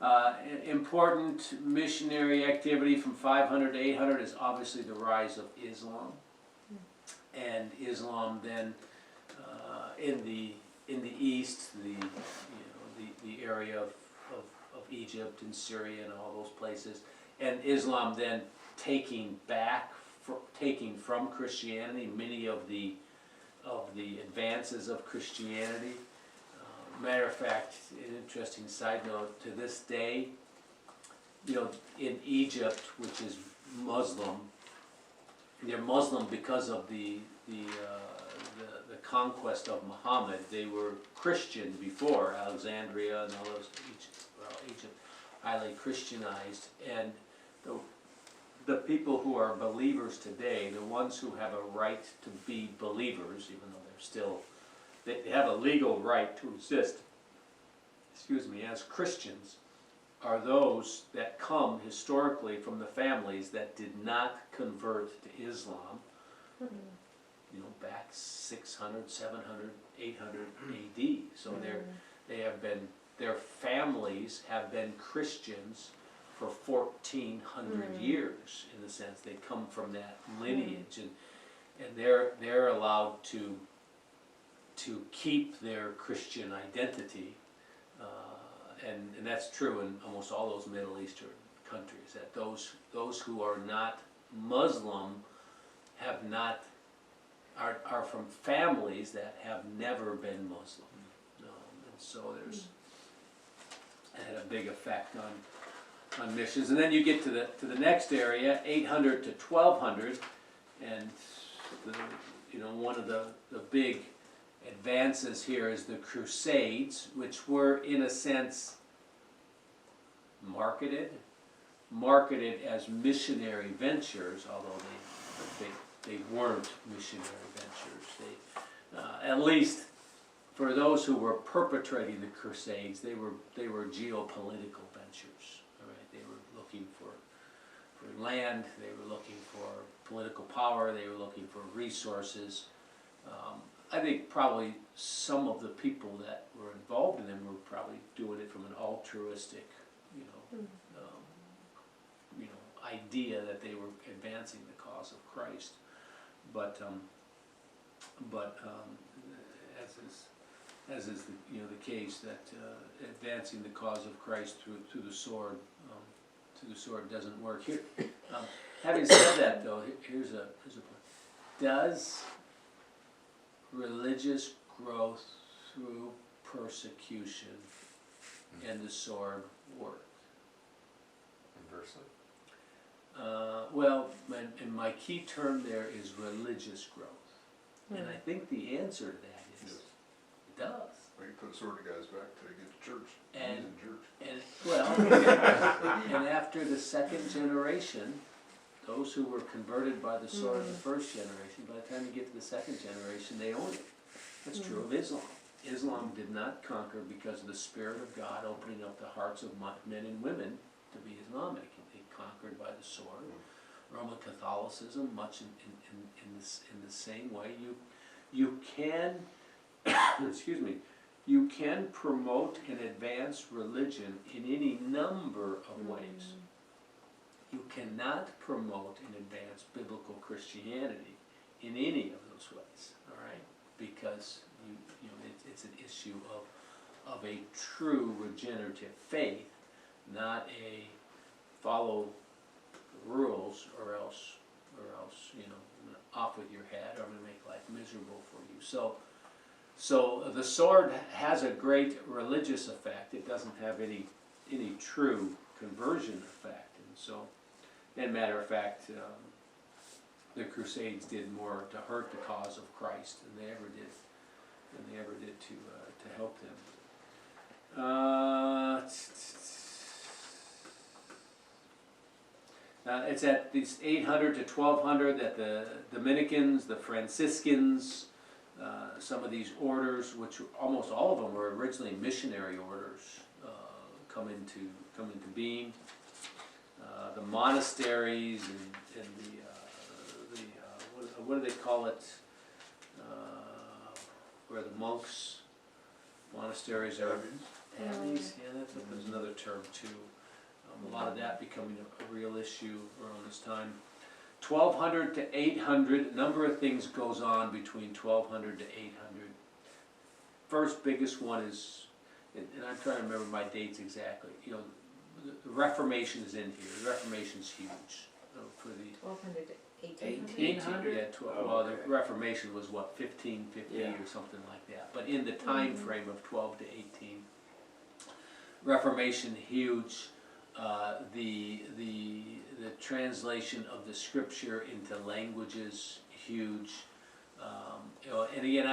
that. Important missionary activity from 500 to 800 is obviously the rise of Islam. And Islam then, in the east, the area of Egypt and Syria and all those places, and Islam then taking from Christianity many of the advances of Christianity. Matter of fact, an interesting side note, to this day, you know, in Egypt, which is Muslim, they're Muslim because of the conquest of Muhammad. They were Christian before, Alexandria and all those, Egypt, highly Christianized, and the people who are believers today, the ones who have a right to be believers, even though they're still, they have a legal right to exist, as Christians, are those that come historically from the families that did not convert to Islam, you know, back 600, 700, 800 AD. So their families have been Christians for 1,400 years, in the sense they come from that lineage, and they're allowed to keep their Christian identity, and that's true in almost all those Middle Eastern countries. That those who are not Muslim are from families that have never been Muslim, and so it had a big effect on missions. And then you get to the next area, 800 to 1200, and one of the big advances here is the Crusades, which were in a sense marketed as missionary ventures, although they weren't missionary ventures. At least for those who were perpetrating the Crusades, they were geopolitical ventures. All right, they were looking for land, they were looking for political power, they were looking for resources. I think probably some of the people that were involved in them were probably doing it from an altruistic, idea that they were advancing the cause of Christ. But as is the case, that advancing the cause of Christ through the sword doesn't work. Here, having said that, though, here's a point. Does religious growth through persecution and the sword work? Inversely? And my key term there is religious growth. And I think the answer to that is, it does. Well, you put a sword to guys back till you get to church. And after the second generation, those who were converted by the sword of the first generation, by the time you get to the second generation, they own it. That's true of Islam. Islam did not conquer because of the Spirit of God opening up the hearts of men and women to be Islamic. They conquered by the sword. Roman Catholicism, much in the same way. You can, you can promote and advance religion in any number of ways. You cannot promote and advance biblical Christianity in any of those ways, all right? Because it's an issue of a true regenerative faith, not a follow the rules or else off with your head, or I'm going to make life miserable for you. So the sword has a great religious effect. It doesn't have any true conversion effect. And so, and matter of fact, the Crusades did more to hurt the cause of Christ than they ever did to help them. It's at these 800 to 1200 that the Dominicans, the Franciscans, some of these orders, which almost all of them were originally missionary orders, come into being. The monasteries and what do they call it? Where the monks, monasteries are. Abbeys, yeah, there's another term too. A lot of that becoming a real issue around this time. 1200 to 800, a number of things goes on between 1200 to 800. First biggest one is, and I'm trying to remember my dates exactly, you know, the Reformation is in here. The Reformation's huge. For the 1200 to 1800? 1800? Yeah, Oh, well, okay. the Reformation was what, 1550 Yeah. or something like that. But in the time frame of 12 to 18, Reformation huge. The translation of the Scripture into languages huge. You know, and again,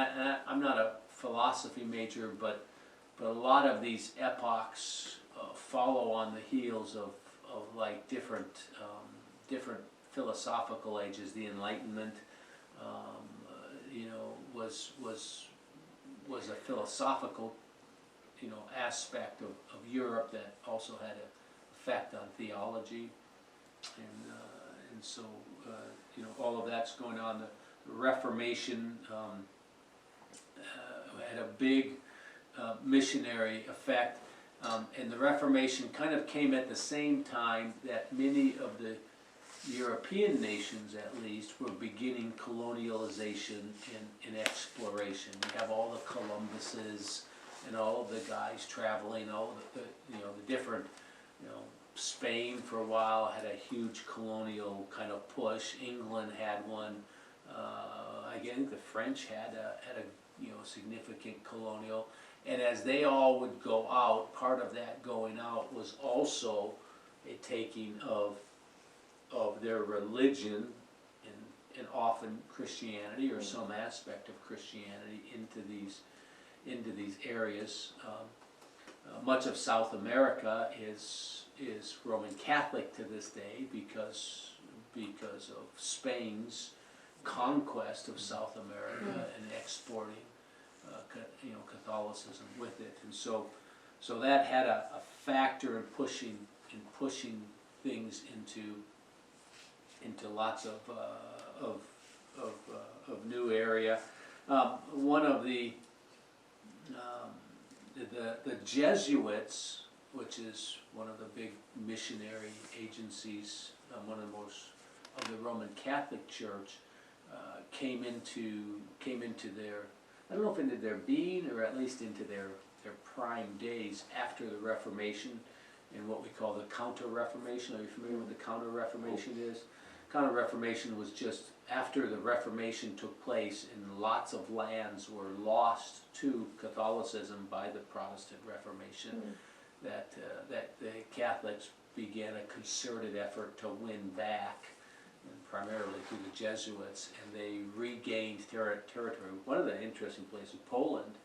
I'm not a philosophy major, but a lot of these epochs follow on the heels of like different philosophical ages. The Enlightenment, you know, was a philosophical, you know, aspect of Europe that also had an effect on theology, and so you know, all of that's going on. The Reformation had a big missionary effect, and the Reformation kind of came at the same time that many of the European nations, at least, were beginning colonialization and exploration. We have all the Columbuses and all of the guys traveling, all the you know, the different, you know, Spain for a while had a huge colonial kind of push. England had one. I think the French had a you know, significant colonial. And as they all would go out, part of that going out was also a taking of their religion and often Christianity or some aspect of Christianity into these areas. Much of South America is Roman Catholic to this day because of Spain's conquest of South America and exporting you know, Catholicism with it, and so that had a factor in pushing things into lots of new area. One of the Jesuits, which is one of the big missionary agencies, one of the most of the Roman Catholic Church, came into their, I don't know if into their being or at least into their prime days after the Reformation, in what we call the Counter-Reformation. Are you familiar with the Counter-Reformation is? Counter-Reformation was just after the Reformation took place and lots of lands were lost to Catholicism by the Protestant Reformation, that the Catholics began a concerted effort to win back, and primarily through the Jesuits, and they regained territory. One of the interesting places, Poland,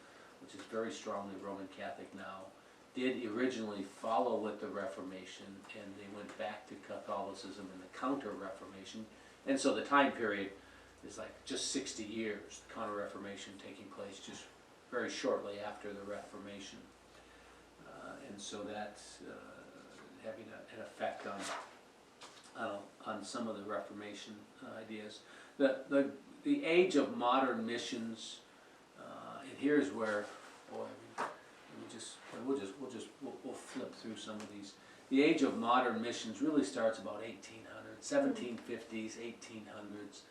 which is very strongly Roman Catholic now, did originally follow with the Reformation, and they went back to Catholicism in the Counter-Reformation. And so the time period is like just 60 years, the Counter-Reformation taking place just very shortly after the Reformation. And so that's having an effect on some of the Reformation ideas. The age of modern missions, and here's where, boy, we'll flip through some of these. The age of modern missions really starts about 1800, 1750s, 1800s,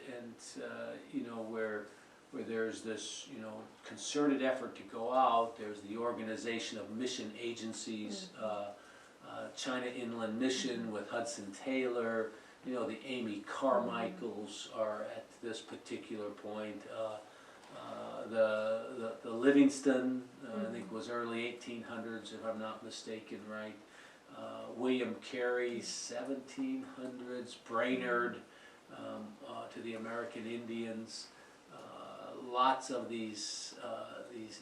and you know, where there's this, you know, concerted effort to go out. There's the organization of mission agencies, China Inland Mission with Hudson Taylor, you know, the Amy Carmichaels are at this particular point. The Livingston, I think was early 1800s, if I'm not mistaken, right? William Carey, 1700s. Brainerd, to the American Indians. Lots of these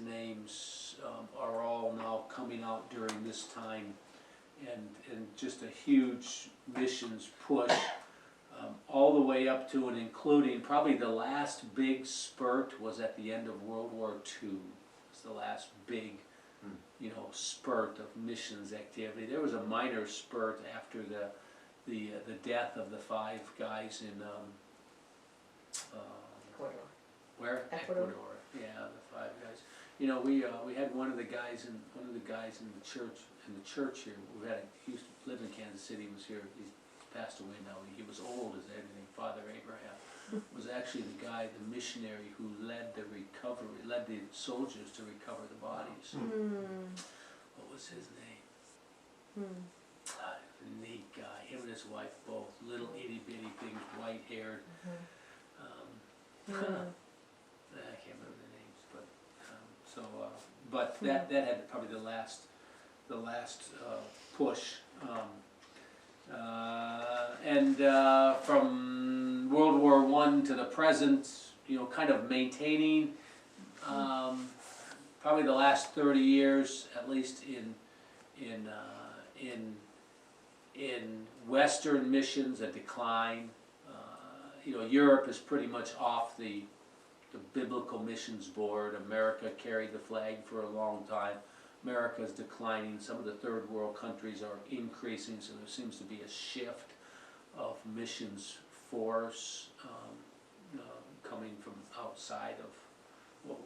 names are all now coming out during this time, and just a huge missions push. All the way up to and including probably the last big spurt was at the end of World War II. It's the last big, you know, spurt of missions activity. There was a minor spurt after the death of the 5 guys in Ecuador. where? Ecuador. Yeah, the 5 guys. You know, we had one of the guys in the church here. He used to live in Kansas City. He was here. He's passed away now. He was old as anything. Father Abraham was actually the guy, the missionary who led the soldiers to recover the bodies. What was his name? Neat guy. Him and his wife both, little itty bitty things, white haired. I can't remember the names, but that had probably the last push. And from World War I to the present, you know, kind of maintaining probably the last 30 years, at least in Western missions, a decline. You know, Europe is pretty much off the biblical missions board. America carried the flag for a long time. America is declining. Some of the third world countries are increasing, so there seems to be a shift of missions force coming from outside of what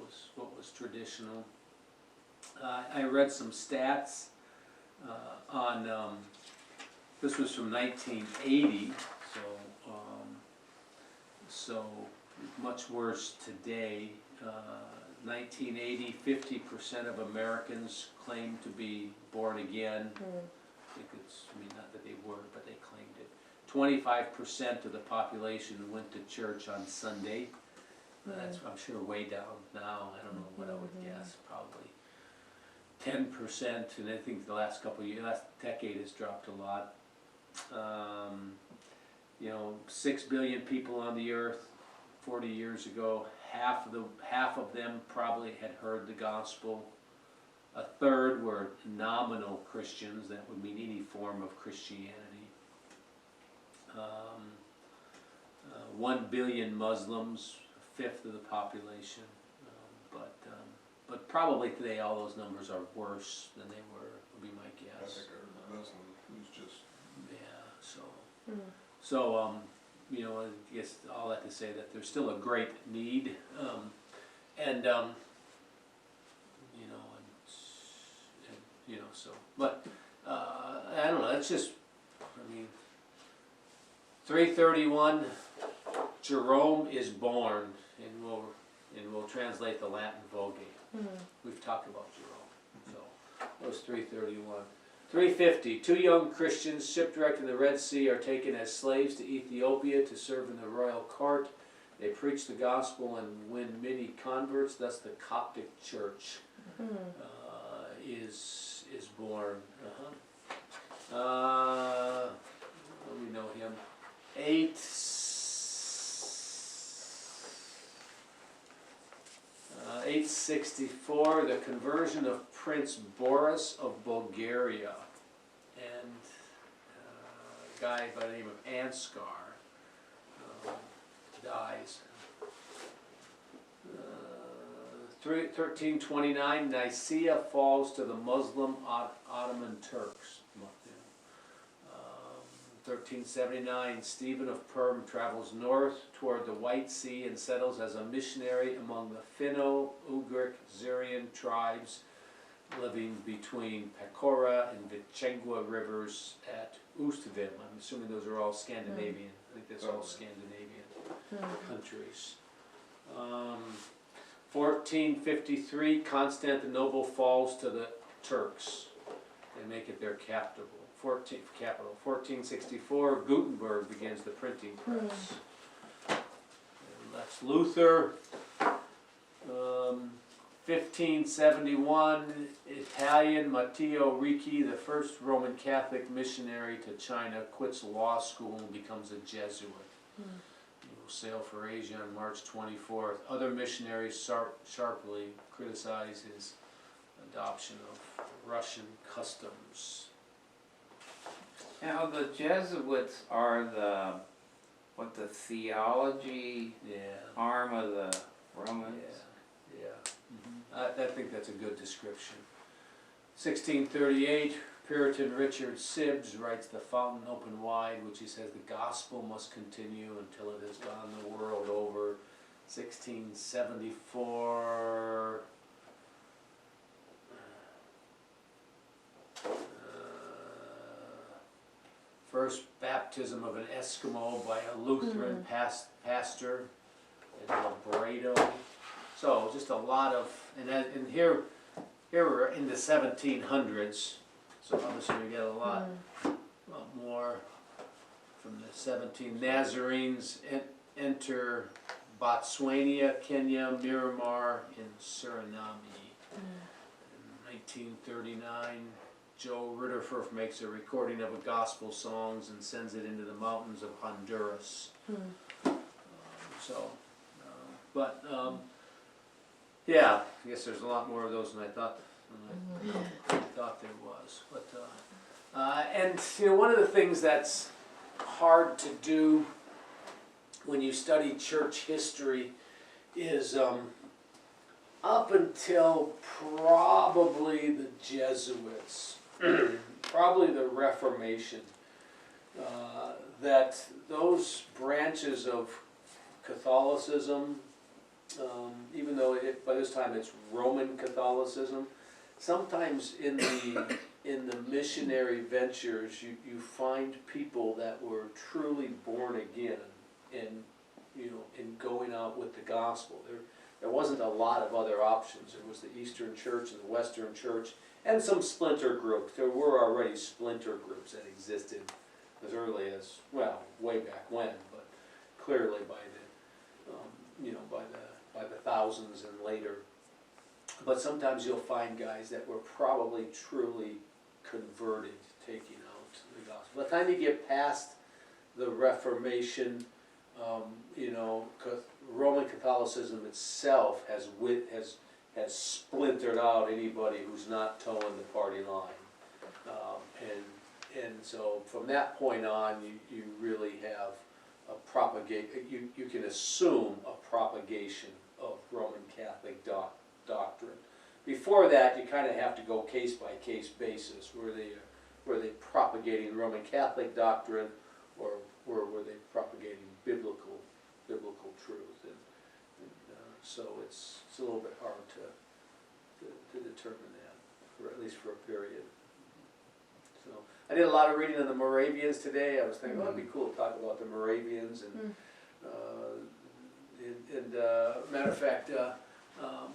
was traditional. I read some stats on this was from 1980, so much worse today. 1980, 50% of Americans claimed to be born again. I mean, not that they were, but they claimed it. 25% of the population went to church on Sunday. That's, I'm sure, way down now. I don't know what I would guess, probably 10%, and I think the last decade has dropped a lot. You know, 6 billion people on the earth 40 years ago. Half of them probably had heard the gospel. A third were nominal Christians. That would mean any form of Christianity. 1 billion Muslims, a fifth of the population. But probably today all those numbers are worse than they were, would be my guess. I think our Muslim who's just. Yeah, so you know, I guess all that to say that there's still a great need, and you know, so, but I don't know. That's just, I mean, 331. Jerome is born, and we'll translate the Latin Vulgate. We've talked about Jerome, so that was 331. 350, 2 young Christians shipwrecked in the Red Sea are taken as slaves to Ethiopia to serve in the royal court. They preach the gospel and win many converts. Thus the Coptic Church is born. We know him. 864, the conversion of Prince Boris of Bulgaria, and a guy by the name of Anskar dies. 1329, Nicaea falls to the Muslim Ottoman Turks. 1379, Stephen of Perm travels north toward the White Sea and settles as a missionary among the Finno-Ugric Syrian tribes living between Pechora and Vichengua rivers at Oostvim. I'm assuming those are all Scandinavian. I think that's all Scandinavian countries. 1453, Constantinople falls to the Turks. They make it their capital. capital, 1464, Gutenberg begins the printing press. And that's Luther. 1571, Italian Matteo Ricci, the first Roman Catholic missionary to China, quits law school and becomes a Jesuit. He will sail for Asia on March 24th. Other missionaries sharply criticize his adoption of Russian customs. Now, the Jesuits are the theology arm of the Romans? Yeah. I think that's a good description. 1638, Puritan Richard Sibbes writes The Fountain Open Wide, which he says the gospel must continue until it has gone the world over. 1674, first baptism of an Eskimo by a Lutheran pastor in Labrador. So just a lot of, and here we're in the 1700s, so obviously we get a lot more from the 17. Nazarenes enter Botswana, Kenya, Miramar, and Suriname. In 1939, Joe Ritterfurth makes a recording of a gospel songs and sends it into the mountains of Honduras. Yeah, I guess there's a lot more of those than I thought. There was. But and you know, one of the things that's hard to do when you study church history is up until probably the Jesuits, probably the Reformation, that those branches of Catholicism, even though by this time it's Roman Catholicism, sometimes in the missionary ventures you find people that were truly born again and in going out with the gospel. There wasn't a lot of other options. There was the Eastern Church and the Western Church and some splinter groups. There were already splinter groups that existed as early as, well, way back when, but clearly by the thousands and later. But sometimes you'll find guys that were probably truly converted, taking out the gospel. By the time you get past the Reformation, Roman Catholicism itself has splintered out anybody who's not towing the party line, and so from that point on, you really have a you can assume a propagation of Roman Catholic doctrine. Before that, you kind of have to go case by case basis. Were they propagating Roman Catholic doctrine, or were they propagating biblical truth? And so it's a little bit hard to determine that, or at least for a period. So I did a lot of reading on the Moravians today. I was thinking, it'd be cool to talk about the Moravians, and matter of fact,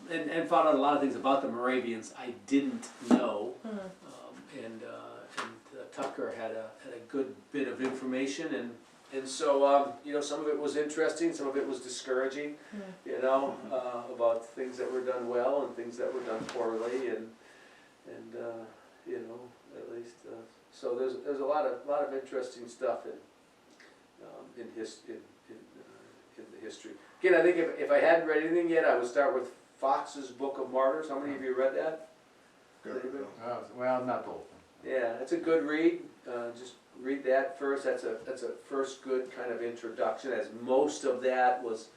and found out a lot of things about the Moravians I didn't know, and Tucker had a good bit of information, and so some of it was interesting, some of it was discouraging, about things that were done well and things that were done poorly, and at least so there's a lot of interesting stuff in the history. Again, I think if I hadn't read anything yet, I would start with Fox's Book of Martyrs. How many of you read that? Well, not the whole thing. Yeah, it's a good read. Just read that first. That's a first good kind of introduction, as most of that was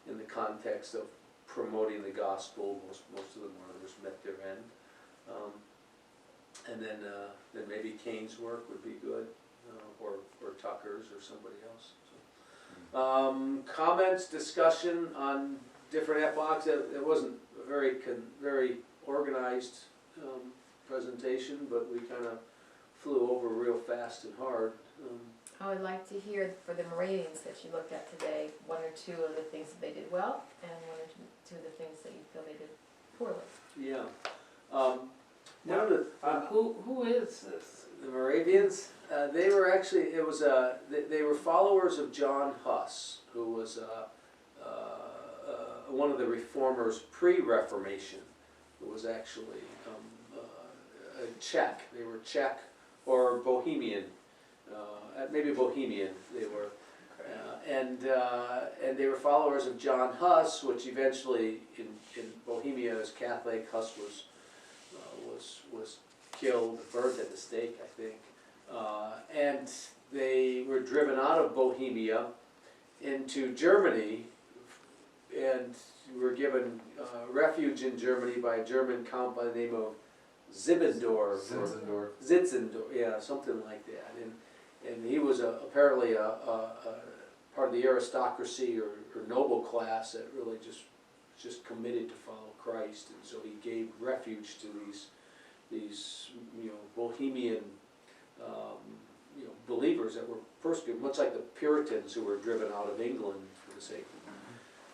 in the context of promoting the gospel. Most of the martyrs met their end. And then maybe Kane's work would be good, or Tucker's or somebody else. So, comments, discussion on different epochs. It wasn't a very organized presentation, but we kind of flew over real fast and hard. I would like to hear for the Moravians that you looked at today, one or two of the things that they did well, and one or two of the things that you feel they did poorly. Yeah. One of the, Who is this? the Moravians, they were actually, they were followers of John Huss, who was one of the reformers pre-Reformation, who was actually Czech. They were Czech or Bohemian, maybe Bohemian they were. And they were followers of John Huss, which eventually in Bohemia as Catholic, Huss was killed, burnt at the stake, I think. And they were driven out of Bohemia into Germany, and were given refuge in Germany by a German count by the name of Zibbendorf. Zitzendorf, yeah, something like that. And he was apparently a part of the aristocracy or noble class that really just committed to follow Christ, and so he gave refuge to these Bohemian believers that were persecuted, much like the Puritans who were driven out of England for the sake of.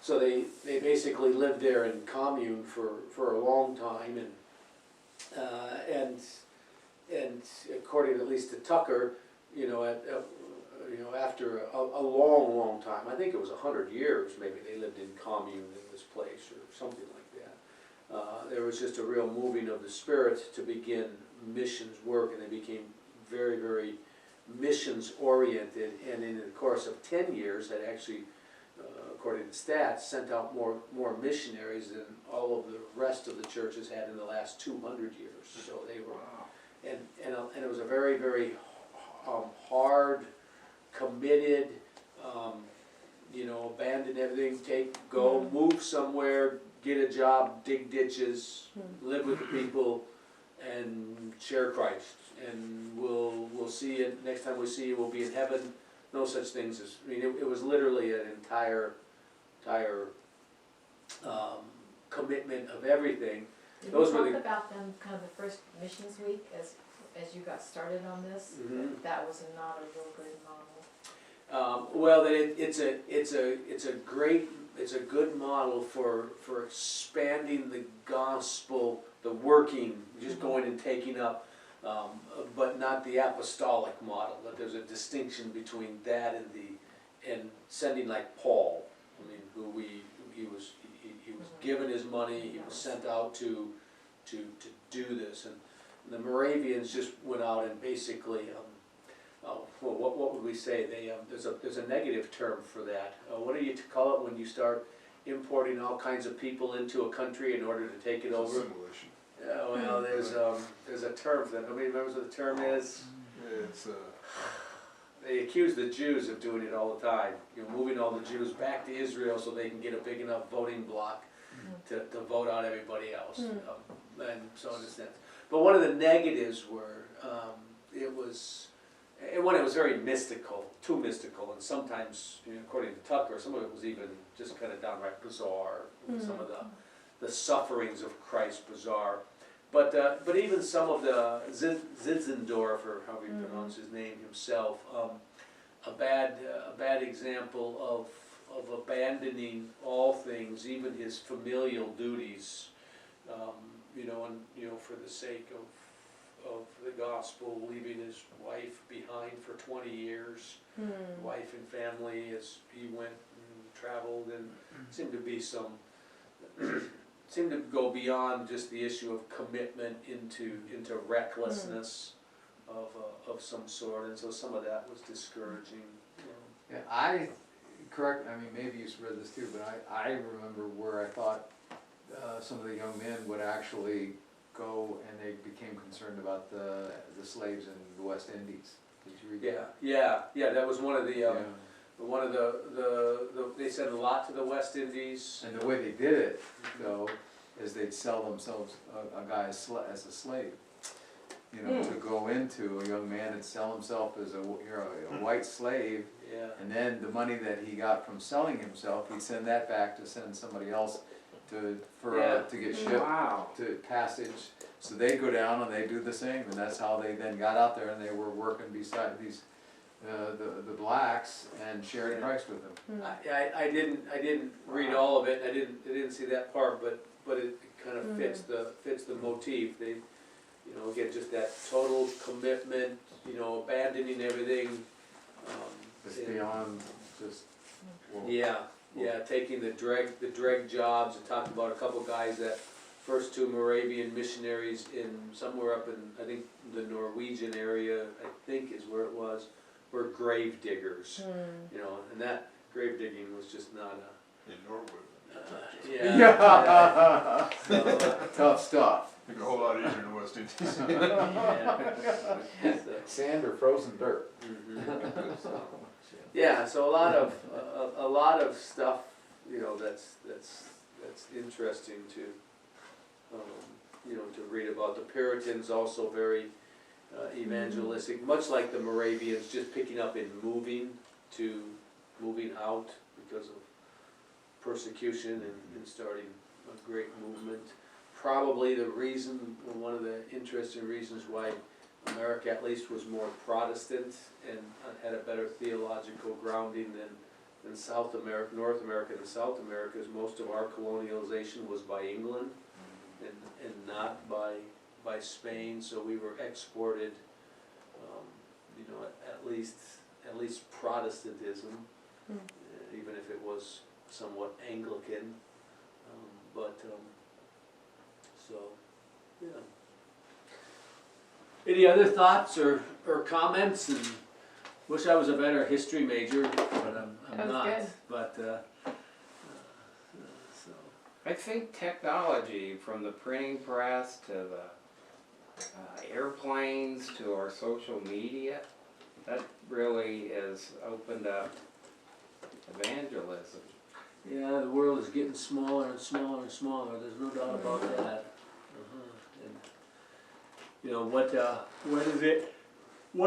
So they basically lived there in commune for a long time, and according at least to Tucker, after a long time, I think it was 100 years maybe, they lived in commune in this place or something like that. There was just a real moving of the Spirit to begin missions work, and they became very, very missions oriented, and in the course of 10 years had actually, according to stats, sent out more missionaries than all of the rest of the churches had in the last 200 years. So they were, and it was a very, very hard, committed, abandon everything, go, move somewhere, get a job, dig ditches, live with the people, and share Christ. And we'll see you, next time we see you, we'll be in heaven. No such things as, it was literally an entire commitment of everything. Did Those we were talk the, about them kind of the first missions week as you got started on this? That was not a real good model. well, it's a good model for expanding the gospel, the working, just going and taking up, but not the apostolic model. That there's a distinction between that and sending like Paul. I mean, he was given his money, he was sent out to do this, and the Moravians just went out and basically, what would we say? There's a negative term for that. What do you call it when you start importing all kinds of people into a country in order to take it over? Assimilation. Well, there's a term for that. Nobody remembers what the term is? It's They accuse the Jews of doing it all the time. Moving all the Jews back to Israel so they can get a big enough voting block to vote out everybody else. And so in a sense. But one of the negatives were, it was very mystical, too mystical, and sometimes, according to Tucker, some of it was even just kind of downright bizarre. Some of the sufferings of Christ bizarre. But even some of the Zinzendorf, or however you pronounce his name himself, a bad example of abandoning all things, even his familial duties, for the sake of the gospel, leaving his wife behind for 20 years, wife and family, as he went and traveled, and seemed to go beyond just the issue of commitment into recklessness of some sort, and so some of that was discouraging. Yeah, maybe you've read this too, but I remember where I thought some of the young men would actually go and they became concerned about the slaves in the West Indies. Did you read that? Yeah, that was one of the they sent a lot to the West Indies. And the way they did it, though, is they'd sell themselves, a guy as a slave. To go into, a young man and sell himself as a white slave, and then the money that he got from selling himself, he'd send that back to send somebody else to get shipped to passage. So they'd go down and they'd do the same, and that's how they then got out there, and they were working beside these the blacks and sharing Christ with them. I didn't read all of it. I didn't see that part, but it kind of fits the motif. You know, again, just that total commitment, you know, abandoning everything. It's and- beyond just. well, Yeah, taking the dreg jobs, and talked about a couple guys that first two Moravian missionaries in somewhere up in, I think, the Norwegian area, I think is where it was, were grave diggers. You know, and that grave digging was just not In Norwood. a, Yeah. So, Tough stuff. Make it a whole lot easier in West Indies. yeah. Sand or frozen dirt. Mhm. Yeah, so a lot of stuff, you know, that's interesting to, you know, to read about. The Puritans also very evangelistic, much like the Moravians, just picking up and moving out because of persecution and starting a great movement. Probably the reason, one of the interesting reasons why America at least was more Protestant and had a better theological grounding than South America, North America and South America, is most of our colonialization was by England and not by Spain, so we were exported, you know, at least Protestantism, even if it was somewhat Anglican, so, yeah. Any other thoughts or comments? And wish I was a better history major, but I'm That was not. good. But so I think technology, from the printing press to the airplanes to our social media, that really has opened up evangelism. yeah, the world is getting smaller and smaller and smaller. There's no doubt about that. And you know what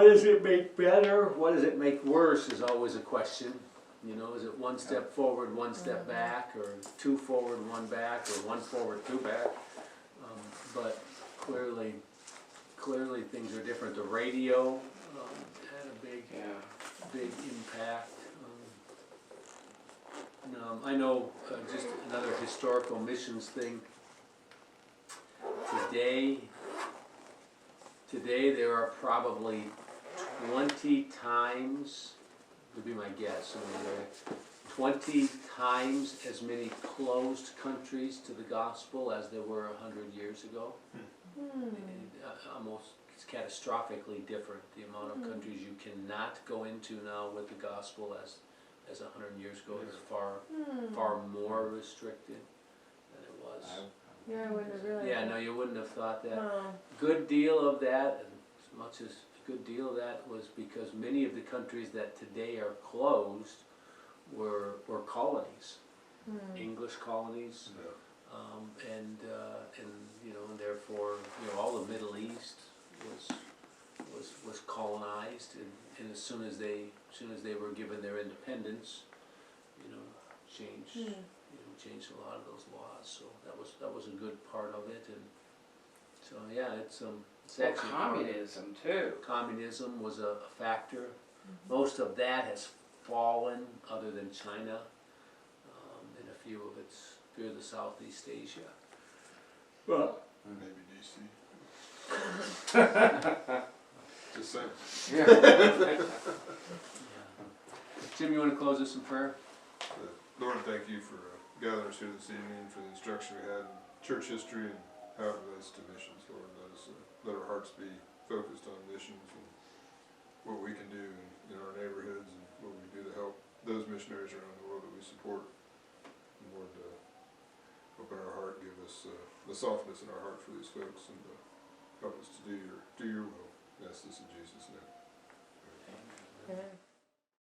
does it make better? What does it make worse? Is always a question. You know, is it one step forward, one step back, or two forward, one back, or one forward, two back? But clearly things are different. The radio had a big impact. I know just another historical missions thing. Today there are probably 20 times, would be my guess, 20 times as many closed countries to the gospel as there were 100 years ago. Almost it's catastrophically different, the amount of countries you cannot go into now with the gospel as 100 years ago is far more restricted than it was. Yeah, I wouldn't have realized. Yeah, no, you wouldn't have thought that. No. Good deal of that, and as much as a good deal of that was because many of the countries that today are closed were colonies, English colonies, and you know, and therefore, you know, all the Middle East was colonized, and as soon as they were given their independence, you know, changed a lot of those laws. So that was a good part of it, and so yeah, it's Well, actually communism too. Communism was a factor. Most of that has fallen, other than China, and a few of the Southeast Asia. Well, Maybe DC. Just saying. Jim, you want to close this in prayer? Lord, thank you for gathering us here this evening, for the instruction we had in church history and how it relates to missions. Lord, let our hearts be focused on missions and what we can do in our neighborhoods and what we can do to help those missionaries around the world that we support. And Lord, open our heart, give us the softness in our heart for these folks, and help us to do your will. Yes, this in Jesus' name. Amen.